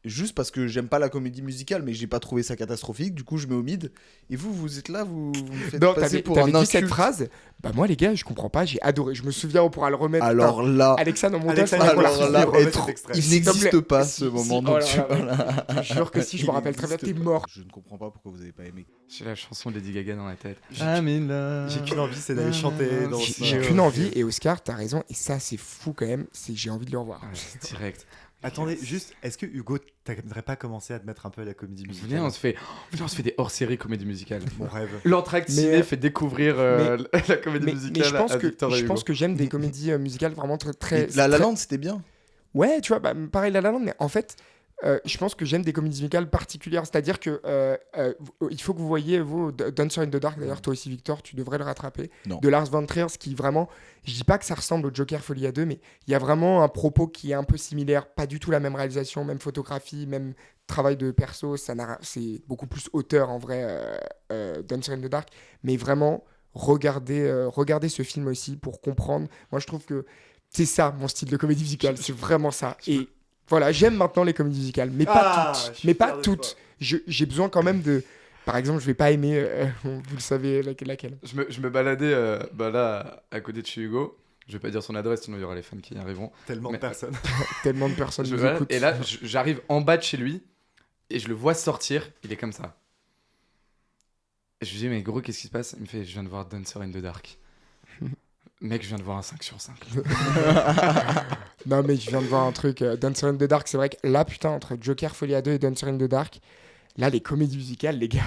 Speaker 1: Juste parce que j'aime pas la comédie musicale, mais j'ai pas trouvé ça catastrophique, du coup je mets au mid. Et vous êtes là, vous me faites passer pour un
Speaker 3: dit cette
Speaker 1: inculte.
Speaker 3: phrase. Bah moi les gars, je comprends pas, j'ai adoré. Je me souviens, on pourra le remettre.
Speaker 1: Alors là,
Speaker 3: Alexa dans mon dos,
Speaker 1: il n'existe pas ce moment. Donc
Speaker 3: je jure que si je me rappelle très bien, t'es mort.
Speaker 1: Je ne comprends pas pourquoi vous avez pas aimé.
Speaker 2: J'ai la chanson de Lady Gaga dans la tête.
Speaker 4: J'ai qu'une envie, c'est d'aller chanter.
Speaker 3: J'ai qu'une envie, et Oscar, t'as raison, et ça c'est fou quand même, c'est j'ai envie de le revoir.
Speaker 2: Direct.
Speaker 4: Attendez, juste, est-ce que Hugo, t'aimerais pas commencer à te mettre un peu à la comédie musicale?
Speaker 2: Venez, on se fait des hors-séries comédie musicale.
Speaker 4: Mon rêve.
Speaker 2: L'entracte ciné fait découvrir la comédie musicale
Speaker 3: mais
Speaker 2: à Victor et Hugo.
Speaker 3: je pense que j'aime des comédies musicales vraiment très...
Speaker 1: La La Land, c'était bien.
Speaker 3: Ouais, tu vois, bah, pareil La La Land, mais en fait... je pense que j'aime des comédies musicales particulières, c'est-à-dire que il faut que vous voyez, vous, Dancer in the Dark, d'ailleurs toi aussi Victor, tu devrais le rattraper, de Lars von Trier, qui vraiment, je dis pas que ça ressemble au Joker Folie à 2, mais il y a vraiment un propos qui est un peu similaire, pas du tout la même réalisation, même photographie, même travail de perso, c'est beaucoup plus auteur en vrai, Dancer in the Dark, mais vraiment regardez ce film aussi pour comprendre. Moi je trouve que c'est ça mon style de comédie musicale, c'est vraiment ça. Et voilà, j'aime maintenant les comédies musicales, mais pas toutes. Mais pas toutes. J'ai besoin quand même de... Par exemple, je vais pas aimer... vous le savez, laquelle.
Speaker 2: Je me baladais là, à côté de chez Hugo. Je vais pas dire son adresse, sinon il y aura les fans qui y arriveront.
Speaker 4: Tellement de personnes.
Speaker 3: Tellement de personnes nous écoutent.
Speaker 2: Et là, j'arrive en bas de chez lui, et je le vois sortir, il est comme ça. Et je lui dis, mais gros, qu'est-ce qui se passe? Il me fait, je viens de voir Dancer in the Dark. Mec, je viens de voir un 5 sur 5.
Speaker 3: Non, mais je viens de voir un truc. Dancer in the Dark, c'est vrai que là, putain, entre Joker Folie à 2 et Dancer in the Dark, Là, les comédies musicales, les gars,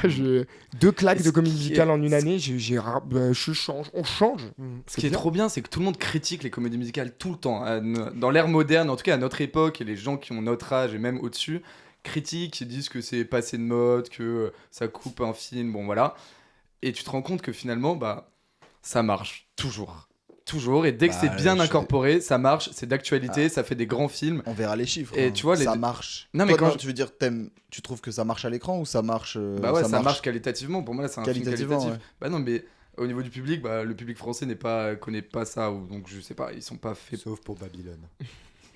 Speaker 3: 2 claques de comédies musicales en une année, je change, on change.
Speaker 2: Ce qui est trop bien, c'est que tout le monde critique les comédies musicales tout le temps. Dans l'ère moderne, en tout cas à notre époque, et les gens qui ont notre âge et même au-dessus, critiquent, ils disent que c'est passé de mode, que ça coupe un film, bon voilà. Et tu te rends compte que finalement, bah, ça marche toujours. Toujours, et dès que c'est bien incorporé, ça marche, c'est d'actualité, ça fait des grands films.
Speaker 1: On verra les chiffres.
Speaker 2: Et tu vois,
Speaker 1: ça marche.
Speaker 2: Non, mais
Speaker 1: tu veux dire, tu trouves que ça marche à l'écran ou ça marche
Speaker 2: Bah ouais, ça marche qualitativement. Pour moi, là, c'est un film qualitatif.
Speaker 1: Ouais.
Speaker 2: Bah non, mais au niveau du public, bah, le public français connaît pas ça, ou donc je sais pas, ils sont pas faits.
Speaker 4: Sauf pour Babylone.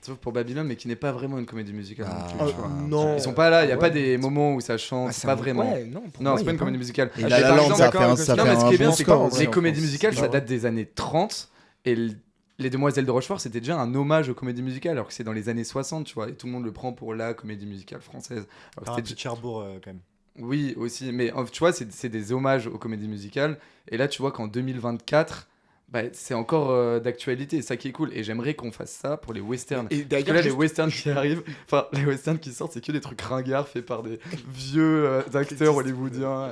Speaker 2: Sauf pour Babylone, mais qui n'est pas vraiment une comédie musicale. Non, plus, tu vois.
Speaker 3: Non.
Speaker 2: Ils sont pas là, il y a pas des moments où ça chante,
Speaker 3: Ah,
Speaker 2: pas vraiment.
Speaker 3: Ouais,
Speaker 2: non, c'est pas une comédie musicale.
Speaker 1: Et La La Land, ça fait un
Speaker 2: non, mais ce qui est bien,
Speaker 1: bon
Speaker 2: c'est
Speaker 1: score
Speaker 2: que
Speaker 1: aussi
Speaker 2: les
Speaker 1: en
Speaker 2: comédies
Speaker 1: France.
Speaker 2: musicales,
Speaker 1: Bah
Speaker 2: ça
Speaker 1: ouais.
Speaker 2: date des années 30, et Les Demoiselles de Rochefort, c'était déjà un hommage aux comédies musicales, alors que c'est dans les années 60, tu vois, et tout le monde le prend pour la comédie musicale française. Alors que
Speaker 4: Par un
Speaker 2: c'était
Speaker 4: petit Cherbourg quand même.
Speaker 2: Oui, aussi, mais tu vois, c'est des hommages aux comédies musicales, et là, tu vois qu'en 2024, bah, c'est encore d'actualité, c'est ça qui est cool, et j'aimerais qu'on fasse ça pour les westerns.
Speaker 3: Et
Speaker 2: Parce que
Speaker 3: d'ailleurs,
Speaker 2: là, les westerns qui arrivent, enfin, les westerns qui sortent, c'est que des trucs ringards faits par des vieux acteurs hollywoodiens.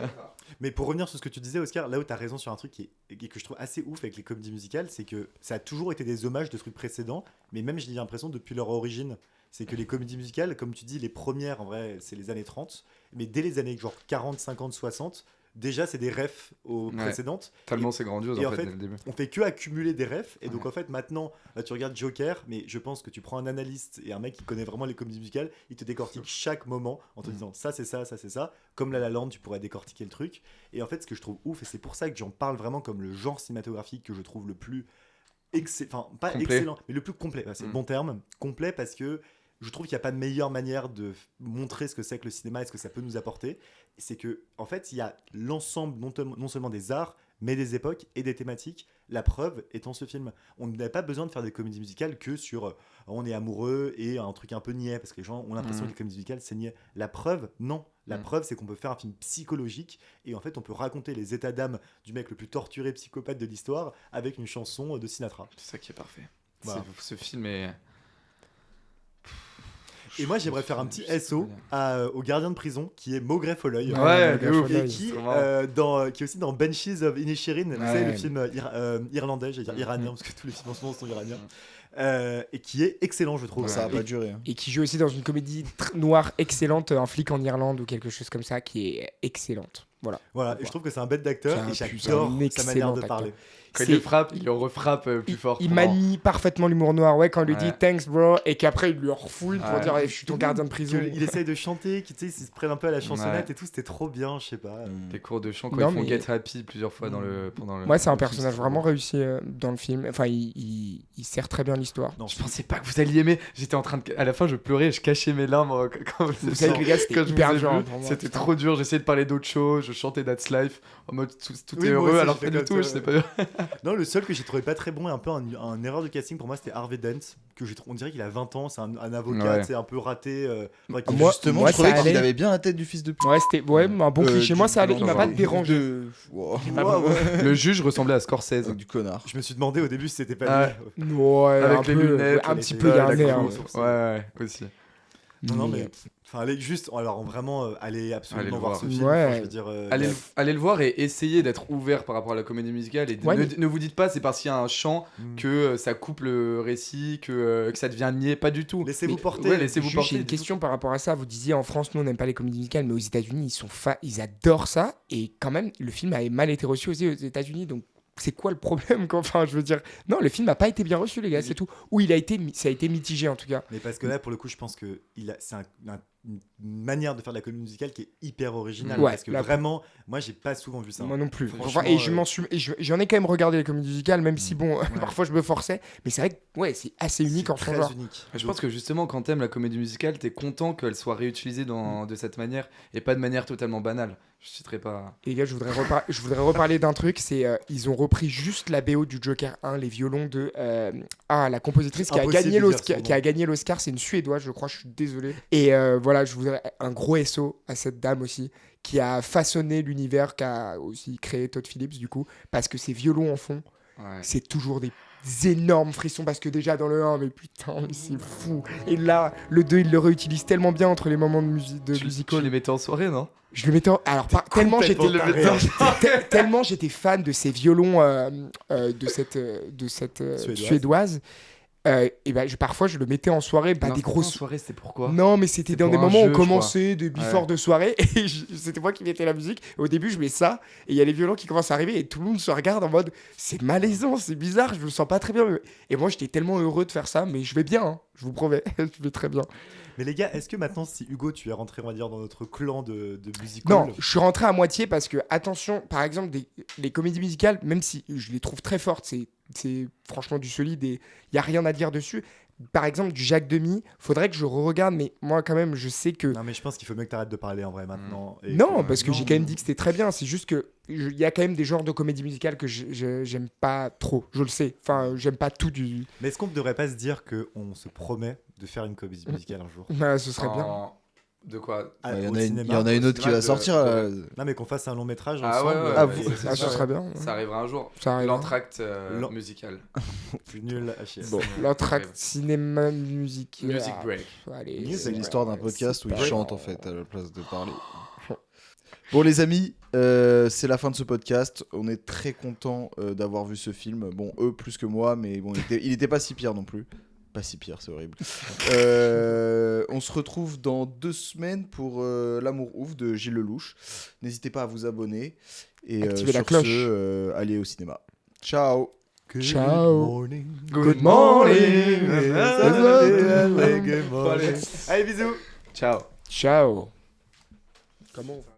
Speaker 4: Mais pour revenir sur ce que tu disais, Oscar, là où tu as raison sur un truc et que je trouve assez ouf avec les comédies musicales, c'est que ça a toujours été des hommages de trucs précédents, mais même j'ai l'impression depuis leur origine. C'est que les comédies musicales, comme tu dis, les premières, en vrai, c'est les années 30, mais dès les années genre 40, 50, 60, déjà c'est des refs aux précédentes.
Speaker 2: Tellement c'est grandiose
Speaker 4: et
Speaker 2: en
Speaker 4: en
Speaker 2: fait,
Speaker 4: fait,
Speaker 2: dès le début.
Speaker 4: on fait que accumuler des refs, et donc en fait maintenant, là, tu regardes Joker, mais je pense que tu prends un analyste et un mec qui connaît vraiment les comédies musicales, il te décortique chaque moment en te disant ça c'est ça, ça c'est ça, comme La La Land, tu pourrais décortiquer le truc. Et en fait, ce que je trouve ouf, et c'est pour ça que j'en parle vraiment comme le genre cinématographique que je trouve le plus enfin pas
Speaker 2: complet.
Speaker 4: excellent, mais le plus complet, ouais, c'est le bon terme, complet, parce que je trouve qu'il n'y a pas de meilleure manière de montrer ce que c'est que le cinéma et ce que ça peut nous apporter. C'est que, en fait, il y a l'ensemble non seulement des arts, mais des époques et des thématiques. La preuve étant ce film. On n'avait pas besoin de faire des comédies musicales que sur on est amoureux et un truc un peu niais, parce que les gens ont l'impression que les comédies musicales c'est niais. La preuve, non. La preuve, c'est qu'on peut faire un film psychologique et en fait, on peut raconter les états d'âme du mec le plus torturé psychopathe de l'histoire avec une chanson de Sinatra.
Speaker 2: C'est ça qui est parfait.
Speaker 4: Voilà.
Speaker 2: Ce film est.
Speaker 4: Et moi, j'aimerais faire un petit SO au gardien de prison qui est Maugrey Folleuil.
Speaker 2: Ouais,
Speaker 3: le
Speaker 2: de ouf.
Speaker 3: gars,
Speaker 4: Et qui est aussi dans Banshees of Inisherin, vous savez, le film irlandais, j'allais dire iranien, parce que tous les films en ce moment sont iraniens, et qui est excellent, je trouve.
Speaker 1: Ça a pas duré.
Speaker 3: Et qui joue aussi dans une comédie noire excellente, Un flic en Irlande ou quelque chose comme ça, qui est excellente. Voilà.
Speaker 4: Et je trouve que c'est un bête d'acteur et
Speaker 3: C'est un
Speaker 4: j'adore sa
Speaker 3: excellent
Speaker 4: manière de
Speaker 3: acteur.
Speaker 4: parler.
Speaker 2: Quand il le frappe, il le refrappe plus fort.
Speaker 3: Il manie parfaitement l'humour noir, ouais, quand il lui dit
Speaker 2: Ouais.
Speaker 3: thanks bro, et qu'après il lui refouille pour
Speaker 2: Ouais.
Speaker 3: dire je suis ton gardien de prison.
Speaker 4: Il essaye de chanter, tu sais, il se prenne un peu à la chansonnette et tout, c'était trop bien, je sais pas.
Speaker 2: Des cours de chant quand
Speaker 3: Non,
Speaker 2: ils font
Speaker 3: mais-
Speaker 2: Get Happy plusieurs fois pendant le.
Speaker 3: Moi, c'est un
Speaker 2: le film,
Speaker 3: personnage
Speaker 2: trop
Speaker 3: vraiment
Speaker 2: beau.
Speaker 3: réussi dans le film. Enfin, il sert très bien l'histoire.
Speaker 4: Non,
Speaker 2: Je pensais pas que vous alliez aimer. J'étais en train de. À la fin, je pleurais, je cachais mes larmes quand
Speaker 3: Vous savez que les gars, c'était
Speaker 2: quand je vous
Speaker 3: hyper
Speaker 2: ai
Speaker 3: dur.
Speaker 2: vu,
Speaker 3: hein, pour moi.
Speaker 2: c'était trop dur. J'essayais de parler d'autres choses. Je chantais That's Life en mode tout
Speaker 4: Oui,
Speaker 2: est
Speaker 4: moi
Speaker 2: heureux,
Speaker 4: aussi,
Speaker 2: alors
Speaker 4: j'ai
Speaker 2: pas
Speaker 4: fait
Speaker 2: du tout.
Speaker 4: comme
Speaker 2: Je
Speaker 4: ça,
Speaker 2: sais pas.
Speaker 4: Non, le seul que j'ai trouvé pas très bon et un peu un erreur de casting pour moi, c'était Harvey Dent, on dirait qu'il a 20 ans, c'est un avocat,
Speaker 2: Ouais.
Speaker 4: c'est un peu raté.
Speaker 3: Moi-
Speaker 1: Justement,
Speaker 3: moi,
Speaker 1: je trouvais
Speaker 3: ça
Speaker 1: qu'il
Speaker 3: allait.
Speaker 1: avait bien la tête du fils de pute.
Speaker 3: Ouais, c'était un bon cliché. Moi, ça allait, il m'a pas dérangé.
Speaker 1: Wow.
Speaker 2: Le juge ressemblait à Scorsese.
Speaker 1: Du connard.
Speaker 4: Je me suis demandé au début si c'était pas
Speaker 2: Ah
Speaker 4: lui.
Speaker 3: Ouais,
Speaker 2: Avec
Speaker 3: un
Speaker 2: les
Speaker 3: peu,
Speaker 2: lunettes,
Speaker 3: un
Speaker 4: les
Speaker 3: petit
Speaker 4: yeux,
Speaker 3: peu, il y a
Speaker 4: la
Speaker 3: un air.
Speaker 4: course.
Speaker 2: Ouais, aussi.
Speaker 4: Non, mais enfin, allez juste, alors vraiment, allez absolument
Speaker 2: Allez le
Speaker 4: voir
Speaker 2: voir.
Speaker 4: ce film.
Speaker 3: Ouais.
Speaker 4: Enfin, je veux dire,
Speaker 2: Allez le voir et essayez d'être ouvert par rapport à la comédie musicale. Et
Speaker 3: Ouais,
Speaker 2: ne vous dites pas c'est parce qu'il y a un chant
Speaker 4: Mm.
Speaker 2: que ça coupe le récit, que ça devient niais. Pas du tout.
Speaker 4: Laissez-vous
Speaker 2: Mais-
Speaker 4: porter.
Speaker 2: Ouais, laissez-vous
Speaker 3: Juste,
Speaker 2: porter.
Speaker 3: j'ai une question par rapport à ça. Vous disiez en France, nous on n'aime pas les comédies musicales, mais aux États-Unis, ils adorent ça. Et quand même, le film a mal été reçu aussi aux États-Unis. Donc, c'est quoi le problème quoi Enfin, je veux dire, non, le film n'a pas été bien reçu, les gars, c'est tout. Ou ça a été mitigé en tout cas.
Speaker 4: Mais parce que là, pour le coup, je pense que c'est une manière de faire de la comédie musicale qui est hyper originale.
Speaker 3: Ouais,
Speaker 4: parce que
Speaker 3: là,
Speaker 4: vraiment, moi, j'ai pas souvent vu ça.
Speaker 3: Moi non plus.
Speaker 4: Franchement,
Speaker 3: Enfin, et j'en ai quand même regardé les comédies musicales, même si bon,
Speaker 2: Ouais.
Speaker 3: parfois je me forçais. Mais c'est vrai que ouais, c'est assez unique en son
Speaker 4: très
Speaker 3: genre.
Speaker 4: unique.
Speaker 2: Je pense que justement, quand t'aimes la comédie musicale, t'es content qu'elle soit réutilisée de cette manière et pas de manière totalement banale. Je citerai pas.
Speaker 3: Et les gars, je voudrais reparler d'un truc, c'est ils ont repris juste la BO du Joker 1, les violons de la compositrice qui a
Speaker 4: Impossible
Speaker 3: gagné
Speaker 4: de dire
Speaker 3: l'Oscar,
Speaker 4: son
Speaker 3: qui a
Speaker 4: nom.
Speaker 3: gagné l'Oscar, c'est une Suédoise, je crois, je suis désolé. Et voilà, je voudrais un gros SO à cette dame aussi qui a façonné l'univers, qui a aussi créé Todd Phillips du coup, parce que ces violons en fond,
Speaker 2: Ouais.
Speaker 3: c'est toujours des énormes frissons parce que déjà dans le 1, mais putain, mais c'est fou. Et là, le 2, il le réutilise tellement bien entre les moments de musique de
Speaker 2: Tu
Speaker 3: musical.
Speaker 2: les mettais en soirée, non?
Speaker 3: Je le mettais alors tellement j'étais
Speaker 4: complètement
Speaker 3: tellement j'étais fan de ces violons de cette suédoise. Et ben parfois je le mettais en soirée,
Speaker 2: Non,
Speaker 3: des
Speaker 2: c'était pas en
Speaker 3: grosses.
Speaker 2: soirée, c'était pourquoi?
Speaker 3: Non, mais c'était
Speaker 2: C'était
Speaker 3: dans des
Speaker 2: pour un
Speaker 3: moments où
Speaker 2: jeu,
Speaker 3: on
Speaker 2: je crois.
Speaker 3: commençait des before de soirée et c'était moi qui mettais la musique. Au début, je mets ça et il y a les violons qui commencent à arriver et tout le monde se regarde en mode c'est malaisant, c'est bizarre, je me sens pas très bien. Et moi, j'étais tellement heureux de faire ça, mais je vais bien, hein, je vous promets, je vais très bien.
Speaker 4: Mais les gars, est-ce que maintenant, si Hugo, tu es rentré, on va dire, dans notre clan de musical.
Speaker 3: Non, je suis rentré à moitié parce que, attention, par exemple, les comédies musicales, même si je les trouve très fortes, c'est franchement du solide et il n'y a rien à dire dessus. Par exemple, du Jacques Demy, faudrait que je re-regarde, mais moi, quand même, je sais que.
Speaker 4: Non, mais je pense qu'il faut mieux que tu arrêtes de parler en vrai maintenant. Et
Speaker 3: Non,
Speaker 4: que-
Speaker 3: parce que
Speaker 4: non,
Speaker 3: j'ai quand même dit que c'était très bien. C'est juste que il y a quand même des genres de comédies musicales que j'aime pas trop. Je le sais. Enfin, j'aime pas tout du.
Speaker 4: Mais est-ce qu'on ne devrait pas se dire qu'on se promet de faire une comédie musicale un jour
Speaker 3: Bah, ce serait bien.
Speaker 2: De quoi?
Speaker 4: Ah,
Speaker 1: Il y
Speaker 4: au
Speaker 1: en a
Speaker 4: cinéma.
Speaker 1: il y en a une autre qui va sortir. là.
Speaker 4: Non, mais qu'on fasse un long métrage
Speaker 2: Ah ouais,
Speaker 4: ensemble.
Speaker 2: ouais,
Speaker 1: Ah,
Speaker 2: ouais,
Speaker 1: vous-
Speaker 2: c'est
Speaker 3: Ah,
Speaker 2: sûr.
Speaker 3: ce serait bien.
Speaker 2: Ça arrivera un jour.
Speaker 3: Ça arrivera.
Speaker 2: L'entracte
Speaker 4: L'en-
Speaker 2: musical.
Speaker 4: Plus nul à chier.
Speaker 3: Bon, l'entracte cinéma musique.
Speaker 2: Music break.
Speaker 3: Allez,
Speaker 1: C'est l'histoire d'un podcast où il
Speaker 3: c'est
Speaker 1: chante
Speaker 3: pas-
Speaker 1: en fait à la place de parler. Bon les amis, c'est la fin de ce podcast. On est très content d'avoir vu ce film. Bon eux plus que moi, mais bon il était pas si pire non plus. Pas si pire, c'est horrible. On se retrouve dans 2 semaines pour L'amour ouf de Gilles Lelouch. N'hésitez pas à vous abonner et
Speaker 3: Activez la
Speaker 1: sur
Speaker 3: cloche.
Speaker 1: ce, allez au cinéma. Ciao.
Speaker 3: Ciao.
Speaker 2: Good
Speaker 3: morning.
Speaker 4: Allez, bisous.
Speaker 2: Ciao.
Speaker 3: Ciao. Comment on va